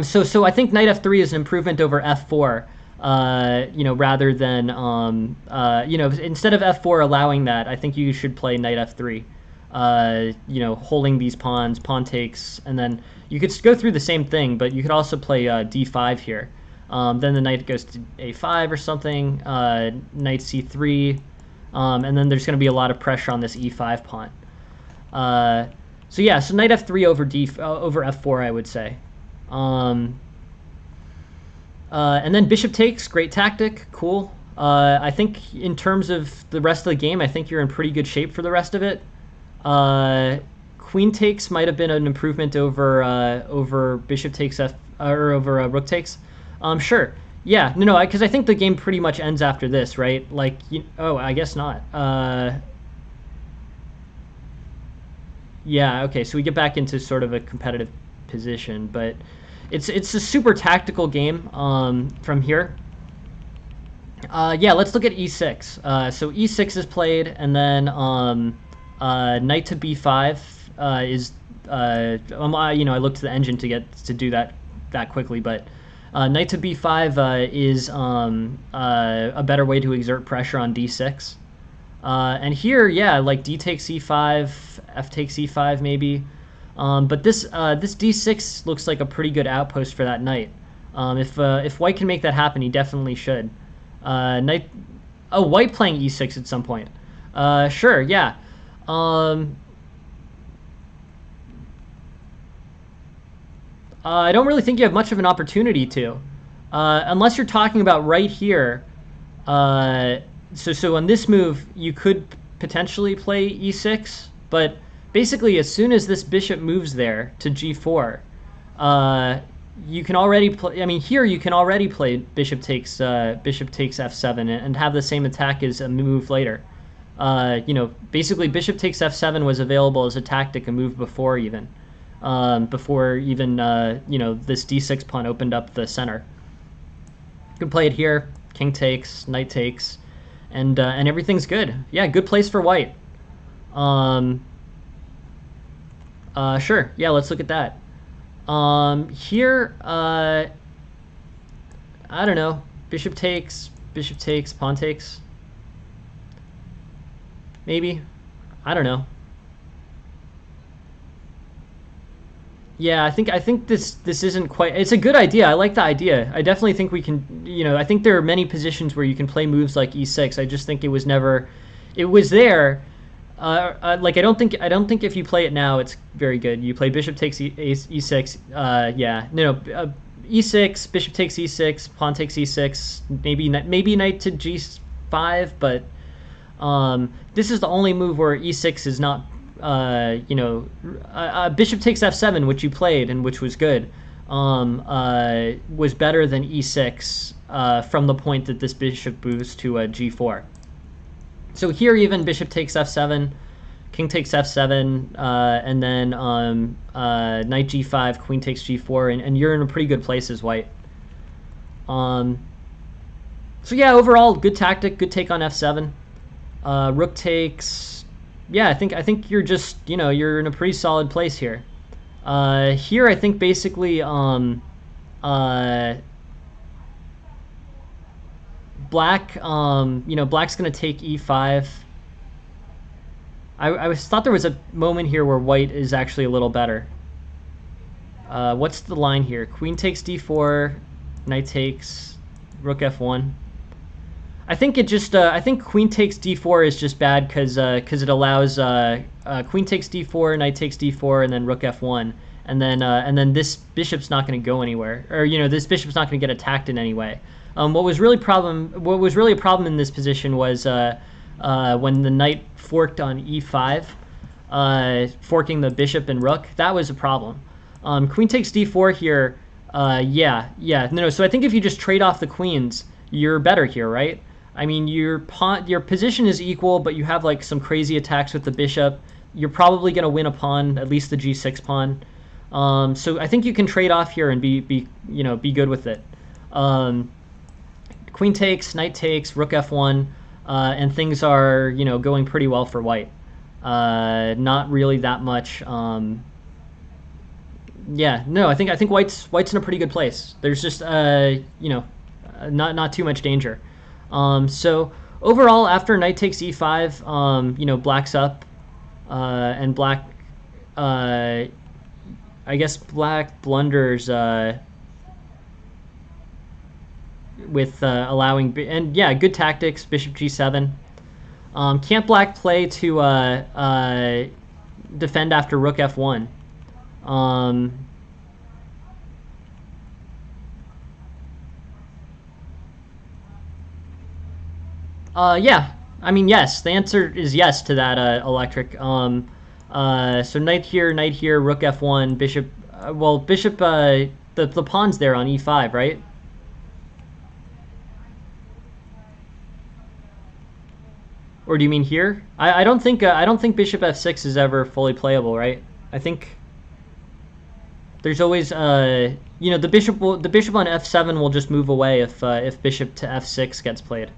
So I think knight f3 is an improvement over f4. Rather than instead of f4 allowing that, I think you should play knight f3. Holding these pawns, pawn takes, and then you could go through the same thing, but you could also play d5 here. Then the knight goes to a5 or something. Knight c3, and then there's going to be a lot of pressure on this e5 pawn. So yeah, so knight f3 over over f4, I would say. And then bishop takes, great tactic, cool. I think in terms of the rest of the game, I think you're in pretty good shape for the rest of it. Queen takes might have been an improvement over bishop takes or over rook takes. Sure. Yeah, no, because I think the game pretty much ends after this, right? Like, oh, I guess not. Yeah, okay, so we get back into sort of a competitive position, but it's a super tactical game from here. Yeah, let's look at e6. So e6 is played, and then knight to b5 is I looked to the engine to do that quickly, but knight to b5 is a better way to exert pressure on d6. And here, yeah, like d takes e5, f takes e5 maybe. But this d6 looks like a pretty good outpost for that knight. If white can make that happen, he definitely should. Knight, oh, white playing e6 at some point. Sure, yeah. I don't really think you have much of an opportunity to, unless you're talking about right here. So on this move, you could potentially play e6, but basically as soon as this bishop moves there to g4, you can already play. I mean, here you can already play bishop takes f7 and have the same attack as a move later. Basically bishop takes f7 was available as a tactic a move before even this d6 pawn opened up the center. You can play it here, king takes, knight takes, and everything's good. Yeah, good place for white. Sure. Yeah, let's look at that. Here, I don't know. Bishop takes, pawn takes. Maybe. I don't know. Yeah, I think this isn't quite. It's a good idea. I like the idea. I definitely think we can. I think there are many positions where you can play moves like e6. I just think it was never. It was there. Like I don't think if you play it now, it's very good. You play bishop takes e6. Yeah, no, e6, bishop takes e6, pawn takes e6. Maybe knight to g5, but this is the only move where e6 is not. Bishop takes f7, which you played and which was good, was better than e6 from the point that this bishop moves to g4. So here even bishop takes f7, king takes f7, and then knight g5, queen takes g4, and you're in a pretty good place as white. So yeah, overall good tactic, good take on f7. Rook takes. Yeah, I think you're just you're in a pretty solid place here. Here I think basically black black's gonna take e5. I thought there was a moment here where white is actually a little better. What's the line here? Queen takes d4, knight takes, rook f1. I think I think queen takes d4 is just bad because it allows queen takes d4, knight takes d4, and then rook f1, and then this bishop's not going to go anywhere, or this bishop's not going to get attacked in any way. What was really a problem in this position was when the knight forked on e5, forking the bishop and rook. That was a problem. Queen takes d4 here. No. So I think if you just trade off the queens, you're better here, right? I mean, your position is equal, but you have like some crazy attacks with the bishop. You're probably going to win a pawn, at least the g6 pawn. So I think you can trade off here and be good with it. Queen takes, knight takes, rook f1, and things are going pretty well for white. Not really that much. Yeah, no, I think white's in a pretty good place. There's just not too much danger. So overall, after knight takes e5, black's up, and black, I guess black blunders with allowing, and yeah, good tactics, bishop g7. Can't black play to defend after rook f1? Yeah, I mean, yes. The answer is yes to that, Electric. So knight here, rook f1, bishop. Bishop. The pawn's there on e5, right? Or do you mean here? I don't think bishop f6 is ever fully playable, right? I think there's always you know, the bishop on f7 will just move away if bishop to f6 gets played.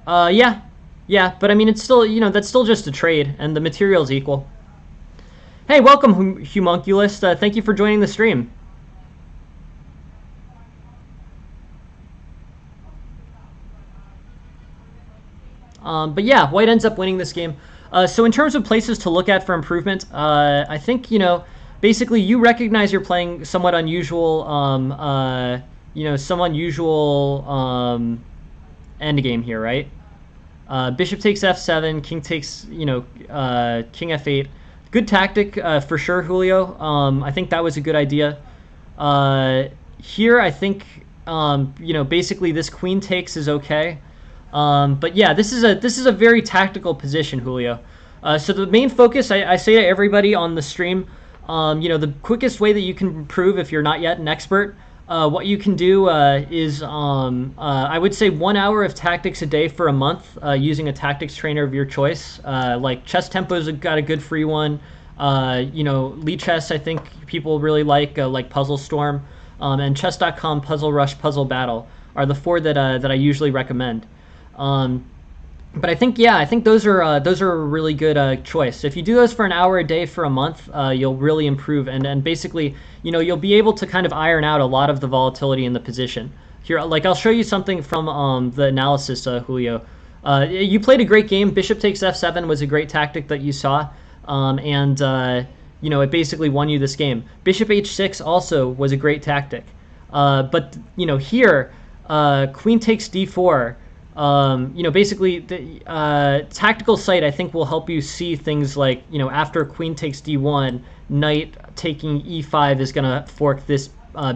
Yeah, but I mean, it's still, you know, that's still just a trade, and the material's equal. Hey, welcome, Humunculus. Thank you for joining the stream. But yeah, white ends up winning this game. So in terms of places to look at for improvement, I think, you know, basically you recognize you're playing somewhat unusual, you know, some unusual endgame here, right? Bishop takes f7, king takes, you know, king f8. Good tactic for sure, Julio. I think that was a good idea. Here, I think, you know, basically this queen takes is okay. But yeah, this is a very tactical position, Julio. So the main focus, I say to everybody on the stream, you know, the quickest way that you can improve if you're not yet an expert, what you can do is, I would say 1 hour of tactics a day for a month using a tactics trainer of your choice. Like Chess Tempo's got a good free one. You know, Lichess, I think people really like Puzzle Storm. And Chess.com, Puzzle Rush, Puzzle Battle are the 4 that I usually recommend. But I think, yeah, I think those are a really good choice. If you do those for an hour a day for a month, you'll really improve, and basically, you know, you'll be able to kind of iron out a lot of the volatility in the position. Here, like, I'll show you something from the analysis, Julio. You played a great game. Bishop takes f7 was a great tactic that you saw, and you know, it basically won you this game. Bishop h6 also was a great tactic, but you know, here, queen takes d4. You know, basically the tactical sight, I think, will help you see things like, you know, after queen takes d1, knight taking e5 is going to fork this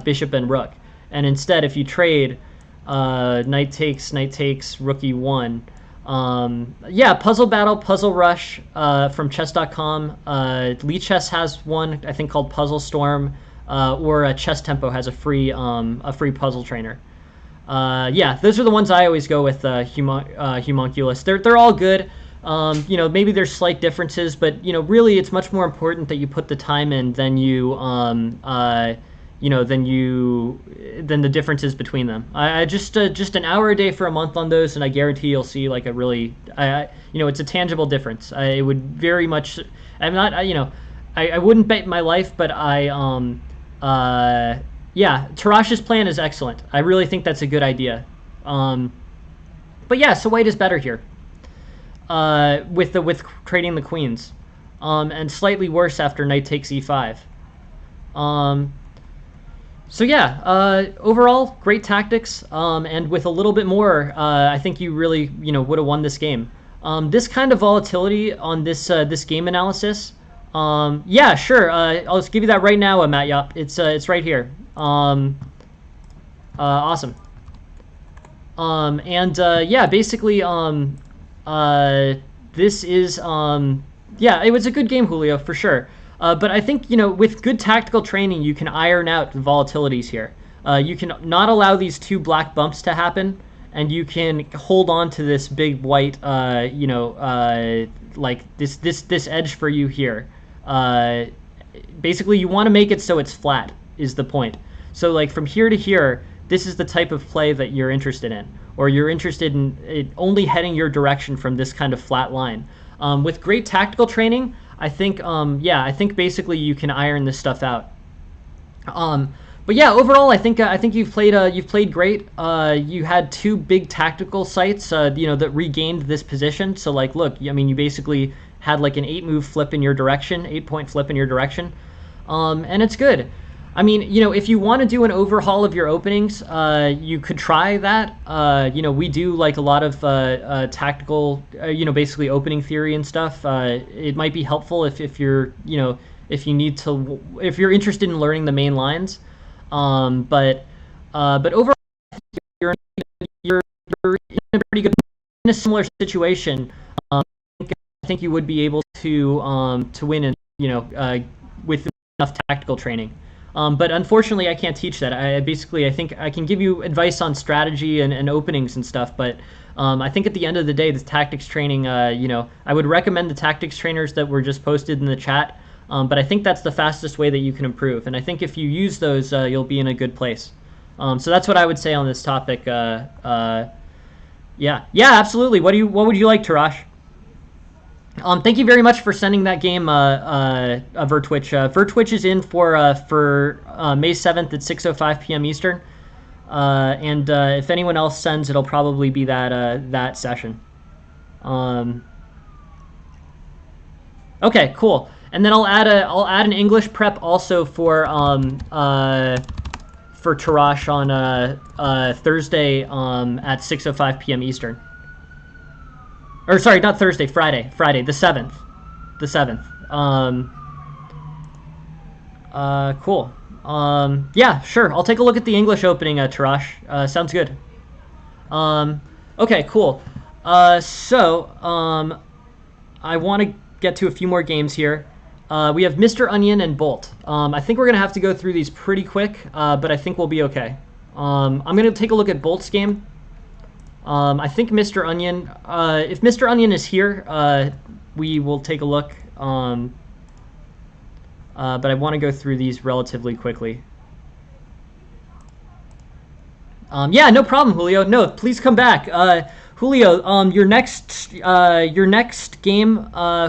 bishop and rook. And instead, if you trade knight takes, rook e1. Yeah, Puzzle Battle, Puzzle Rush from Chess.com. Lichess has one, I think, called Puzzle Storm, or Chess Tempo has a free puzzle trainer. Yeah, those are the ones I always go with, Humunculus. They're all good. You know, maybe there's slight differences, but, you know, really it's much more important that you put the time in than you, you know, than the differences between them. I just an hour a day for a month on those, and I guarantee you'll see like a really, you know, it's a tangible difference. I would very much, I'm not, you know, I wouldn't bet my life, but yeah, Tarash's plan is excellent. I really think that's a good idea. But yeah, so white is better here with trading the queens, and slightly worse after knight takes e5. So yeah, overall great tactics, and with a little bit more, I think you really, you know, would have won this game. This kind of volatility on this game analysis. Yeah, sure. I'll just give you that right now, Matt Yop. It's right here. Awesome. And yeah, basically, this is yeah, it was a good game, Julio, for sure. But I think, you know, with good tactical training, you can iron out the volatilities here. You can not allow these 2 black bumps to happen, and you can hold on to this big white, you know, like this edge for you here. Basically, you want to make it so it's flat, is the point. So like from here to here, this is the type of play that you're interested in, or you're interested in it only heading your direction from this kind of flat line. With great tactical training, I think, yeah, I think basically you can iron this stuff out. But yeah, overall, I think you've played great. You had 2 big tactical sites, you know, that regained this position. So like, look, I mean, you basically had like an 8-move flip in your direction, 8-point flip in your direction, and it's good. I mean, you know, if you want to do an overhaul of your openings, you could try that. You know, we do like a lot of tactical, you know, basically opening theory and stuff. It might be helpful if you're, you know, if you're interested in learning the main lines. But overall, you're in a pretty good, in a similar situation. I think you would be able to win, and, you know, with enough tactical training. But unfortunately, I can't teach that. I think I can give you advice on strategy and openings and stuff, but I think at the end of the day, the tactics training, I would recommend the tactics trainers that were just posted in the chat, but I think that's the fastest way that you can improve. And I think if you use those, you'll be in a good place. So that's what I would say on this topic. Yeah, absolutely. What would you like, Tarash? Thank you very much for sending that game, Vertwitch. Vertwitch is in for May 7th at 6:05 p.m. Eastern. And if anyone else sends, it'll probably be that session. Okay, cool. And then I'll add an English prep also for Tarash on Thursday at 6:05 p.m. Eastern. Or sorry, not Thursday, Friday, the 7th. The 7th. Cool. Yeah, sure. I'll take a look at the English opening, Tarash. Sounds good. Okay, cool. So I want to get to a few more games here. We have Mr. Onion and Bolt. I think we're going to have to go through these pretty quick, but I think we'll be okay. I'm going to take a look at Bolt's game. I think Mr. Onion, if Mr. Onion is here, we will take a look. But I want to go through these relatively quickly. Yeah, no problem, Julio. No, please come back. Julio, your next game,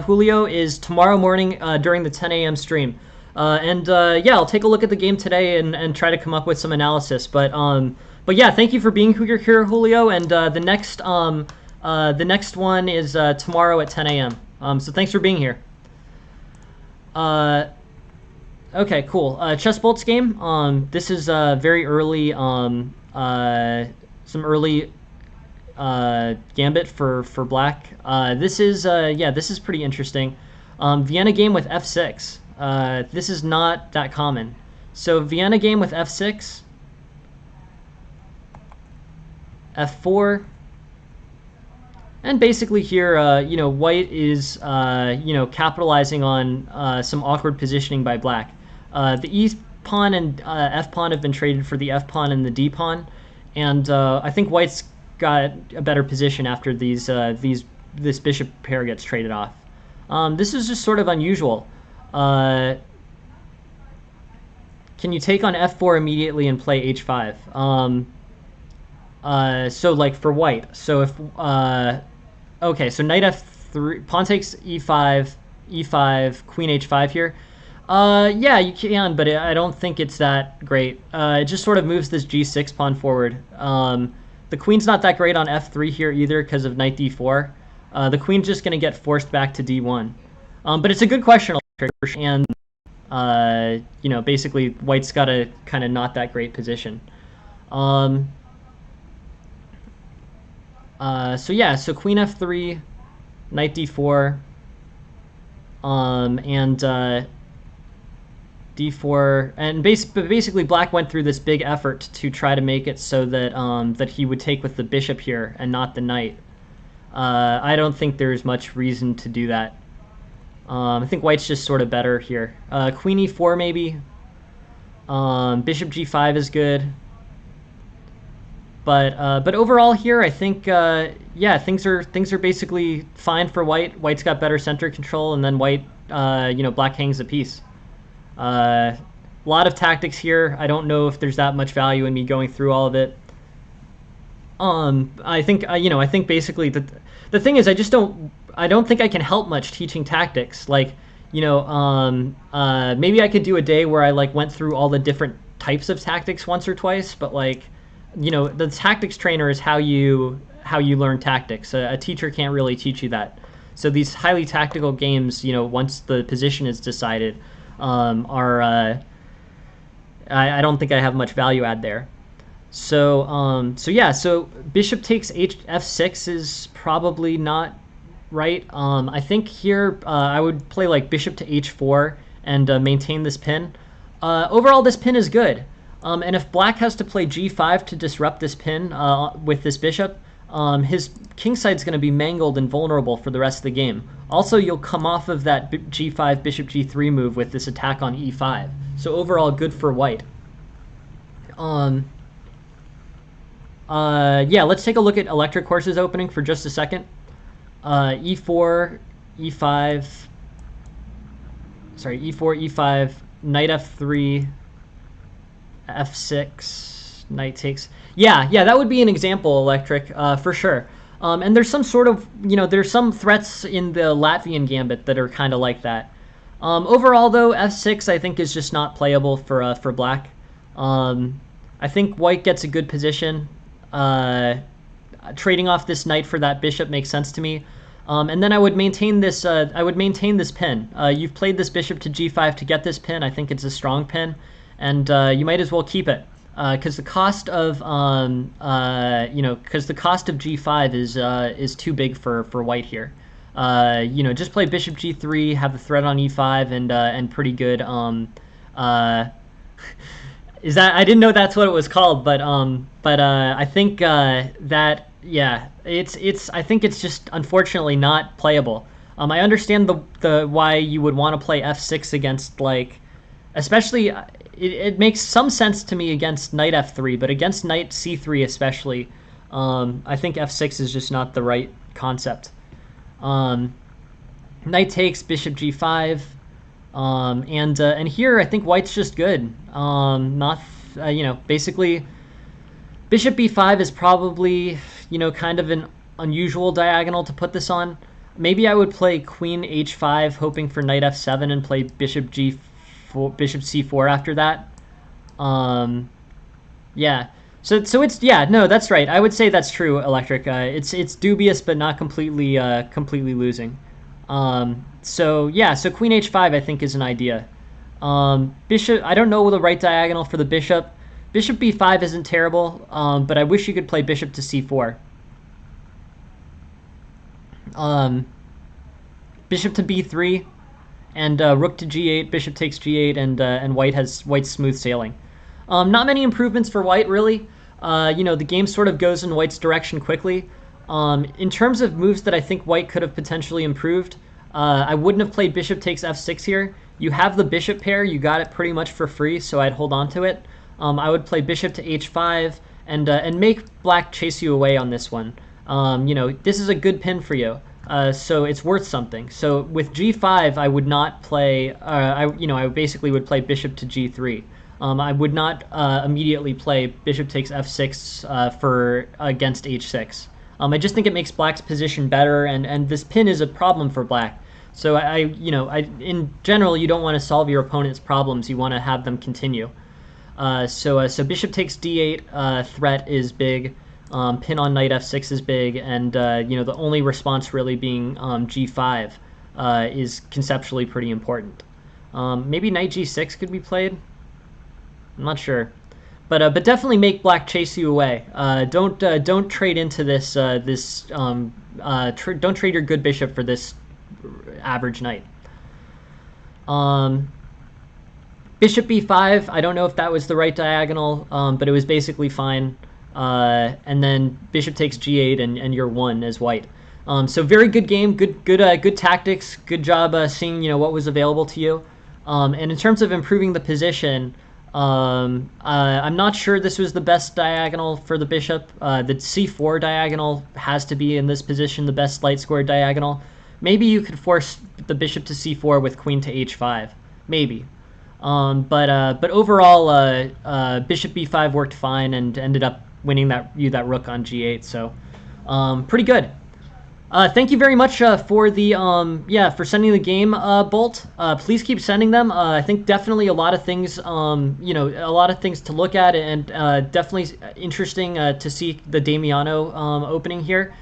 Julio, is tomorrow morning during the 10 a.m. stream. Yeah, I'll take a look at the game today and try to come up with some analysis. But yeah, thank you for being here, Julio. And the next one is tomorrow at 10 a.m. So thanks for being here. Okay, cool. Chess Bolt's game. This is very early. Some early gambit for black. This is pretty interesting. Vienna game with f6. This is not that common. So Vienna game with f6, f4, and basically here, white is capitalizing on some awkward positioning by black. The e pawn and f pawn have been traded for the f pawn and the d pawn, and I think white's got a better position after this bishop pair gets traded off. This is just sort of unusual. Can you take on f4 immediately and play h5? So like for white. So if okay, so knight f3, pawn takes e5, e5, queen h5 here. Yeah, you can, but I don't think it's that great. It just sort of moves this g6 pawn forward. The queen's not that great on f3 here either because of knight d4. The queen's just going to get forced back to d1. But it's a good question, and basically white's got a kind of not that great position. So yeah, so queen f3, knight d4, and d4, and basically black went through this big effort to try to make it so that that he would take with the bishop here and not the knight. I don't think there's much reason to do that. I think white's just sort of better here. Queen e4 maybe. Bishop g5 is good. But overall here, I think yeah, things are basically fine for white. White's got better center control, and then white, black hangs a piece. A lot of tactics here. I don't know if there's that much value in me going through all of it. I think I think basically the thing is I don't think I can help much teaching tactics. Like, maybe I could do a day where I went through all the different types of tactics once or twice, but the tactics trainer is how you learn tactics. A teacher can't really teach you that. So these highly tactical games, once the position is decided, I don't think I have much value add there. So yeah, so bishop takes f6 is probably not right. I think here I would play bishop to h4 and maintain this pin. Overall, this pin is good. And if black has to play g5 to disrupt this pin with this bishop, his kingside's going to be mangled and vulnerable for the rest of the game. Also, you'll come off of that g5, bishop g3 move with this attack on e5. So overall, good for white. Yeah, let's take a look at electric horses opening for just a second. E4, E5, sorry, E4, E5, knight F3, F6, knight takes. Yeah, that would be an example, electric, for sure. And there's some sort of, there's some threats in the Latvian gambit that are kind of like that. Overall, though, F6 I think is just not playable for black. I think white gets a good position. Trading off this knight for that bishop makes sense to me. And then I would maintain this. Pin. You've played this bishop to g5 to get this pin. I think it's a strong pin, and you might as well keep it because the cost of because the cost of g5 is too big for white here. Just play bishop g3, have the threat on e5, and pretty good. Is that, I didn't know that's what it was called, but I think that, yeah, I think it's just unfortunately not playable. I understand the why you would want to play f6 against, like, especially it makes some sense to me against knight f3, but against knight c3 especially, I think f6 is just not the right concept. Knight takes, bishop g5. And here I think white's just good. Basically, bishop b5 is probably, kind of an unusual diagonal to put this on. Maybe I would play queen h5, hoping for knight f7, and play bishop g4, bishop c4 after that. Yeah. So it's, yeah, no, that's right. I would say that's true, electric. It's dubious, but not completely losing. So yeah, so queen h5 I think is an idea. Bishop, I don't know the right diagonal for the bishop. Bishop b5 isn't terrible, but I wish you could play bishop to c4. Bishop to b3, and rook to g8, bishop takes g8, and white's smooth sailing. Not many improvements for white, really. The game sort of goes in white's direction quickly. In terms of moves that I think white could have potentially improved, I wouldn't have played bishop takes f6 here. You have the bishop pair, you got it pretty much for free, so I'd hold on to it. I would play bishop to h5 and make black chase you away on this one. This is a good pin for you, so it's worth something. So with g5, I would not play. I basically would play bishop to g3. I would not immediately play bishop takes f6 for against h6. I just think it makes black's position better, and this pin is a problem for black. So in general, you don't want to solve your opponent's problems. You want to have them continue. So bishop takes d8 threat is big. Pin on knight f6 is big, and the only response really being g5 is conceptually pretty important. Maybe knight g6 could be played. I'm not sure. But definitely make black chase you away. Don't trade into this don't trade your good bishop for this average knight. Bishop b5. I don't know if that was the right diagonal, but it was basically fine. And then bishop takes g8, and you're won as white. So very good game. Good tactics. Good job seeing what was available to you. And in terms of improving the position. I'm not sure this was the best diagonal for the bishop. The c4 diagonal has to be in this position the best light squared diagonal. Maybe you could force the bishop to c4 with queen to h5. Maybe. But overall, bishop b5 worked fine and ended up winning that rook on g8. So pretty good. Thank you very much for the for sending the game, Bolt. Please keep sending them. I think definitely a lot of things a lot of things to look at, and definitely interesting to see the Damiano opening here.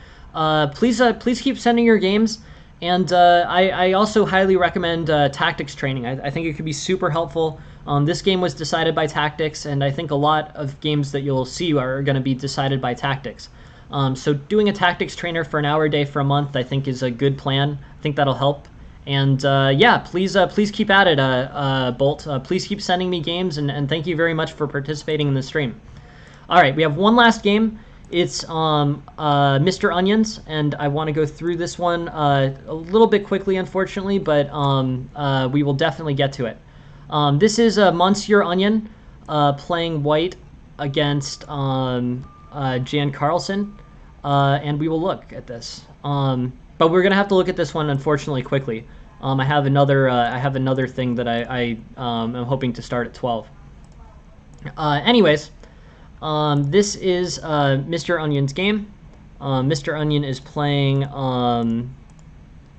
Please keep sending your games, and I also highly recommend tactics training. I think it could be super helpful. This game was decided by tactics, and I think a lot of games that you'll see are going to be decided by tactics. So doing a tactics trainer for an hour a day for a month, I think, is a good plan. I think that'll help. And yeah, please keep at it, Bolt. Please keep sending me games, and thank you very much for participating in the stream. All right, we have one last game, It's Mr. Onions, and I want to go through this one a little bit quickly, unfortunately, but we will definitely get to it. This is Monsieur Onion playing white against Jan Carlson, and we will look at this. But we're gonna have to look at this one, unfortunately, quickly. I have another thing that I am hoping to start at 12. Anyways, this is Mr. Onion's game. Mr. Onion is playing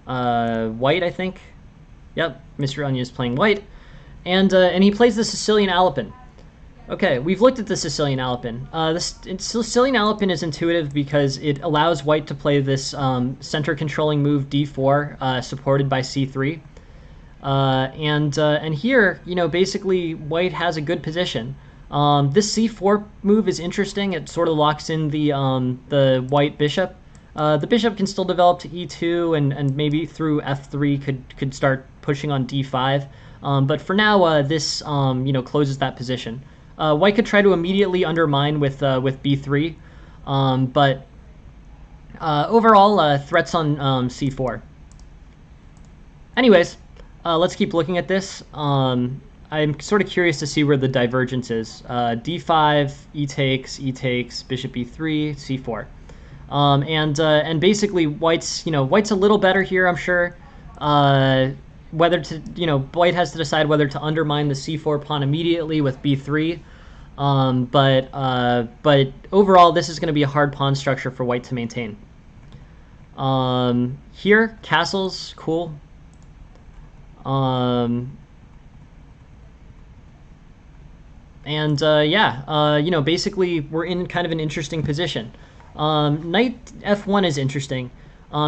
white, I think. Yep, Mr. Onion is playing white, and he plays the Sicilian Alapin. Okay, we've looked at the Sicilian Alapin. The Sicilian Alapin is intuitive because it allows white to play this center controlling move d4, supported by c3. And here, basically white has a good position. This c4 move is interesting. It sort of locks in the white bishop. The bishop can still develop to e2, and maybe through f3 could start pushing on d5. But for now, this closes that position. White could try to immediately undermine with b3, but overall threats on c4. Anyways, let's keep looking at this. I'm sort of curious to see where the divergence is. d5, e takes, bishop e3, c4, and basically white's a little better here, I'm sure. Whether to, white has to decide whether to undermine the c4 pawn immediately with b3. But overall, this is going to be a hard pawn structure for white to maintain. Here, castles, cool. Basically, we're in kind of an interesting position. Knight f1 is interesting.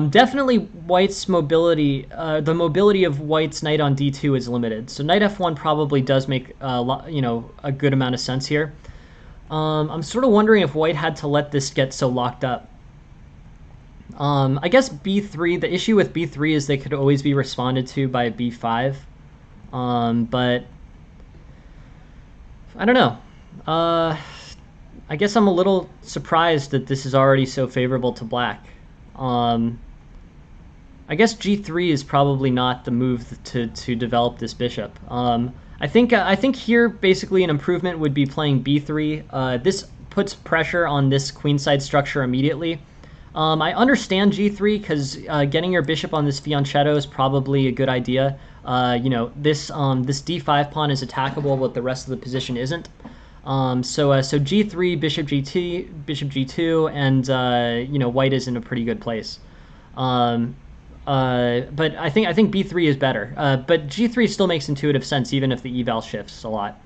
Definitely white's mobility, the mobility of white's knight on d2 is limited. So knight f1 probably does make a good amount of sense here. I'm sort of wondering if white had to let this get so locked up. I guess b3, the issue with b3 is they could always be responded to by b5. But I don't know. I guess I'm a little surprised that this is already so favorable to black. I guess g3 is probably not the move to develop this bishop. I think here basically an improvement would be playing b3. This puts pressure on this queenside structure immediately. I understand g3 because getting your bishop on this fianchetto is probably a good idea. This d5 pawn is attackable, but the rest of the position isn't. So g3, bishop g2, and white is in a pretty good place. But I think b3 is better. But g3 still makes intuitive sense even if the eval shifts a lot.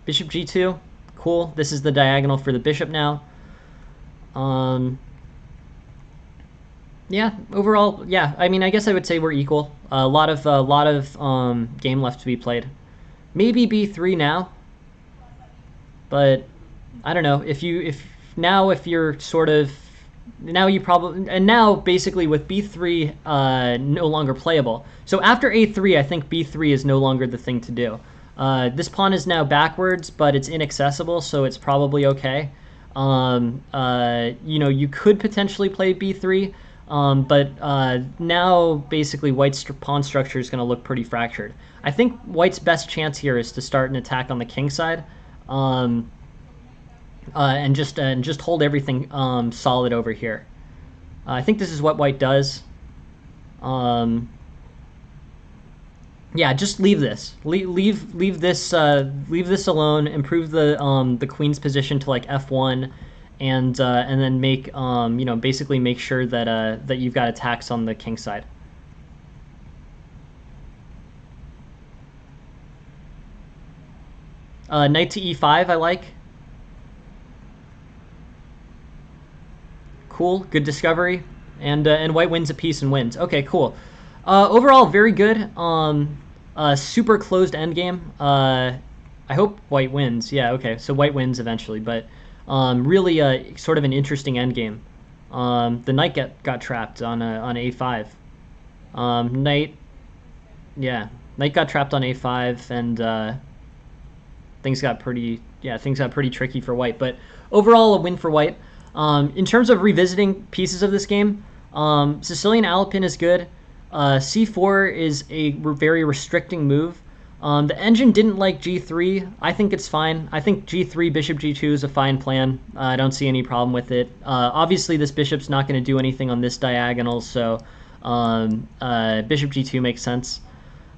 Bishop g2, cool. This is the diagonal for the bishop now. Yeah, overall, yeah. I mean, I guess I would say we're equal. A lot of game left to be played. Maybe b3 now, but I don't know. If you're sort of now you probably and now basically with b3 no longer playable. So after a3, I think b3 is no longer the thing to do. This pawn is now backwards, but it's inaccessible, so it's probably okay. You could potentially play b3. But now basically white's pawn structure is going to look pretty fractured. I think white's best chance here is to start an attack on the king side, and just hold everything solid over here. I think this is what white does. Yeah, just leave this. Leave this alone. Improve the queen's position to like f1. And then make basically make sure that that you've got attacks on the king side. Knight to e5, I like. Cool, good discovery, and white wins a piece and wins. Okay, cool. Overall, very good. Super closed endgame. I hope white wins. Yeah, okay, so white wins eventually, but. Really sort of an interesting endgame. The knight got trapped on a5. Knight got trapped on a5, things got pretty tricky for white. But overall, a win for white. In terms of revisiting pieces of this game, Sicilian Alapin is good. C4 is a very restricting move. The engine didn't like G3. I think it's fine. I think G3, Bishop G2 is a fine plan. I don't see any problem with it. Obviously, this bishop's not going to do anything on this diagonal, so Bishop G2 makes sense.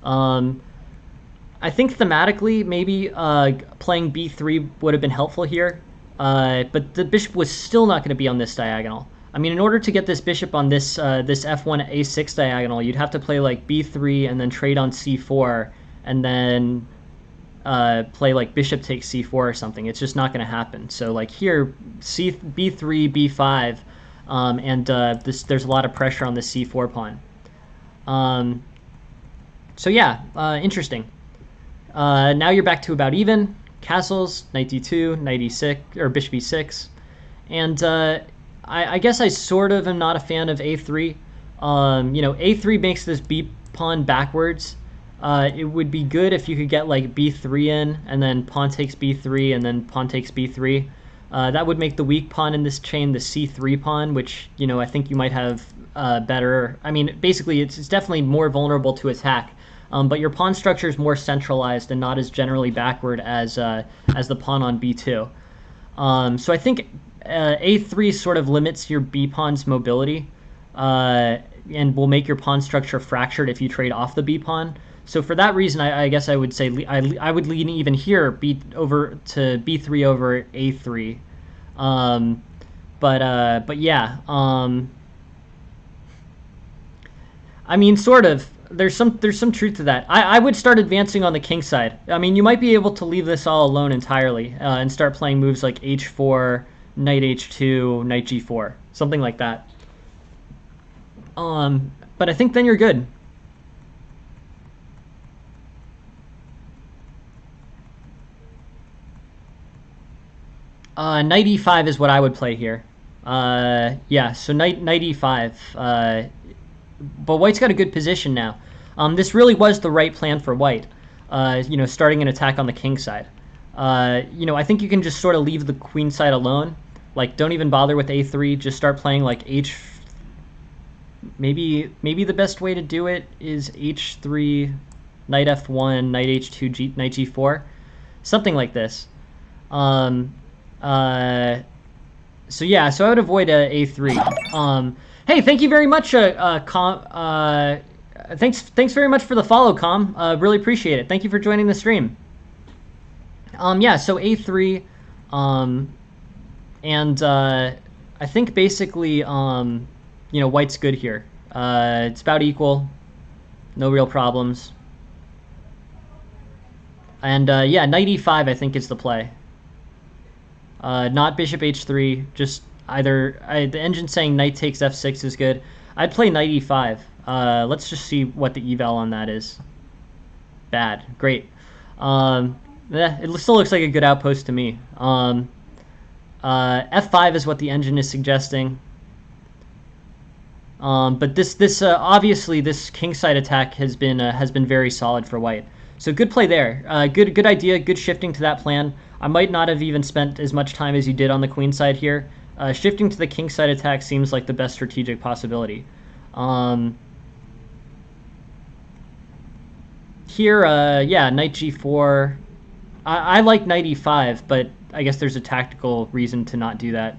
I think thematically, maybe playing B3 would have been helpful here, but the bishop was still not going to be on this diagonal. I mean, in order to get this bishop on this this F1 A6 diagonal, you'd have to play like B3 and then trade on C4, and then play like bishop takes C4 or something. It's just not going to happen. So like here, B3, B5, and there's a lot of pressure on the C4 pawn. So yeah, interesting. Now you're back to about even. Castles, knight d2, knight e6, or bishop e6. And I guess I sort of am not a fan of a3. You know, a3 makes this b pawn backwards. It would be good if you could get like b3 in, and then pawn takes b3, and then pawn takes b3. That would make the weak pawn in this chain the c3 pawn, which, you know, I think you might have better. I mean, basically, it's definitely more vulnerable to attack. But your pawn structure is more centralized and not as generally backward as the pawn on b2. So I think a3 sort of limits your b pawn's mobility, and will make your pawn structure fractured if you trade off the b pawn. So for that reason, I guess I would say I would lean even here over to b3 over a3. But yeah, I mean, sort of. There's some truth to that. I would start advancing on the king side. I mean, you might be able to leave this all alone entirely and start playing moves like h4, knight h2, knight g4, something like that. But I think then you're good. Knight e5 is what I would play here. Yeah, so knight e5. But white's got a good position now. This really was the right plan for white, you know, starting an attack on the king side. You know, I think you can just sort of leave the queen side alone. Like, don't even bother with a3. Just start playing like maybe the best way to do it is h3, knight f1, knight h2, knight g4, something like this. So yeah, so I would avoid a3. Hey, thank you very much, thanks very much for the follow, Com. Really appreciate it. Thank you for joining the stream. Yeah, so a3, and I think basically, you know, white's good here. It's about equal, no real problems. And yeah, knight e5 I think is the play. Not bishop h3, just either the engine's saying knight takes f6 is good. I'd play knight e5. Let's just see what the eval on that is. Bad. Great. It still looks like a good outpost to me. F5 is what the engine is suggesting. But this obviously this kingside attack has been very solid for white. So good play there. Good idea. Good shifting to that plan. I might not have even spent as much time as you did on the queen side here. Shifting to the king side attack seems like the best strategic possibility. Here, yeah, knight g4. I like knight e5, but I guess there's a tactical reason to not do that.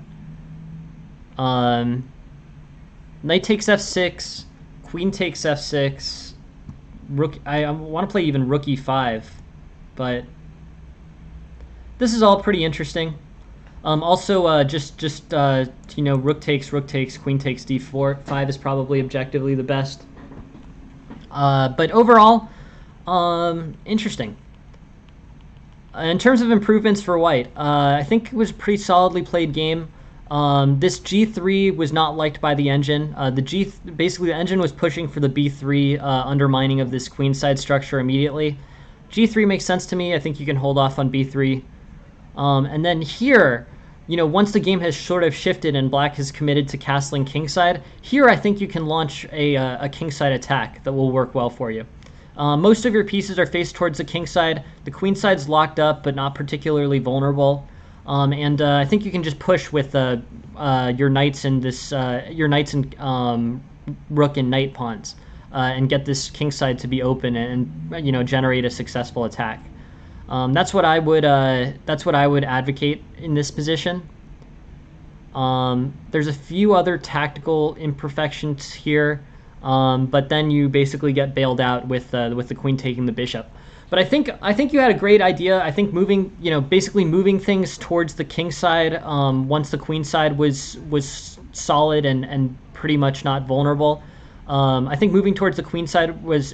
Knight takes f6, queen takes f6. Rook. I want to play even rook e5, but this is all pretty interesting. Also, just you know, rook takes, queen takes d4. 5 is probably objectively the best. But overall, interesting. In terms of improvements for white, I think it was a pretty solidly played game. This g3 was not liked by the engine. Basically the engine was pushing for the b3 undermining of this queenside structure immediately. g3 makes sense to me. I think you can hold off on b3. And then here, you know, once the game has sort of shifted and black has committed to castling kingside, here I think you can launch a kingside attack that will work well for you. Most of your pieces are faced towards the king side. The queen side's locked up, but not particularly vulnerable. And I think you can just push with your knights and rook and knight pawns, and get this king side to be open and generate a successful attack. That's what I would advocate in this position. There's a few other tactical imperfections here, but then you basically get bailed out with the queen taking the bishop. But I think you had a great idea. I think basically moving things towards the king side once the queen side was solid and pretty much not vulnerable. I think moving towards the king side was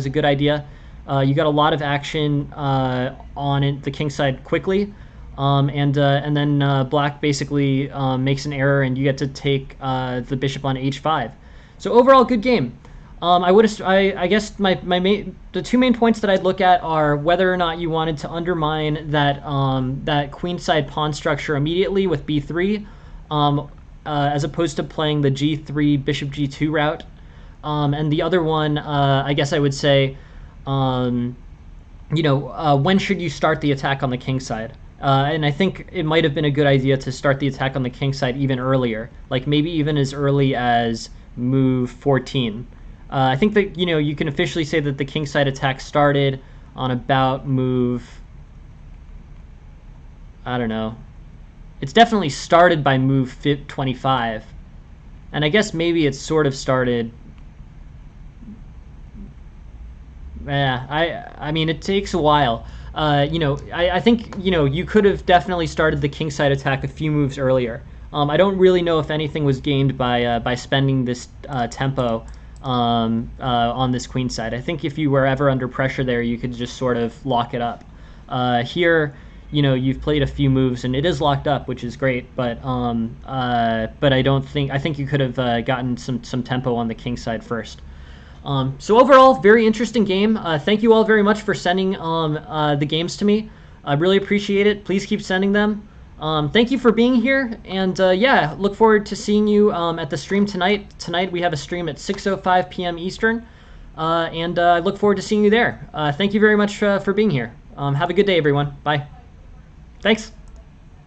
a good idea. You got a lot of action on the king side quickly, and then black basically makes an error, and you get to take the bishop on h5. So overall, good game. I guess the two main points that I'd look at are whether or not you wanted to undermine that queenside pawn structure immediately with b3, as opposed to playing the g3 bishop g2 route, and the other one, I guess I would say, when should you start the attack on the king side? And I think it might have been a good idea to start the attack on the king side even earlier, like maybe even as early as move 14. I think that you can officially say that the king side attack started on about move, I don't know. It's definitely started by move 25, and I guess maybe it sort of started. Yeah, I mean it takes a while. I think you could have definitely started the king side attack a few moves earlier. I don't really know if anything was gained by spending this tempo on this queen side. I think if you were ever under pressure there, you could just sort of lock it up. Here, you've played a few moves and it is locked up, which is great. But I think you could have gotten some tempo on the king side first. So overall, very interesting game. Thank you all very much for sending the games to me. I really appreciate it. Please keep sending them. Thank you for being here, and yeah, look forward to seeing you at the stream tonight. Tonight we have a stream at 6:05 p.m. Eastern, and I look forward to seeing you there. Thank you very much for being here. Have a good day, everyone. Bye. Thanks.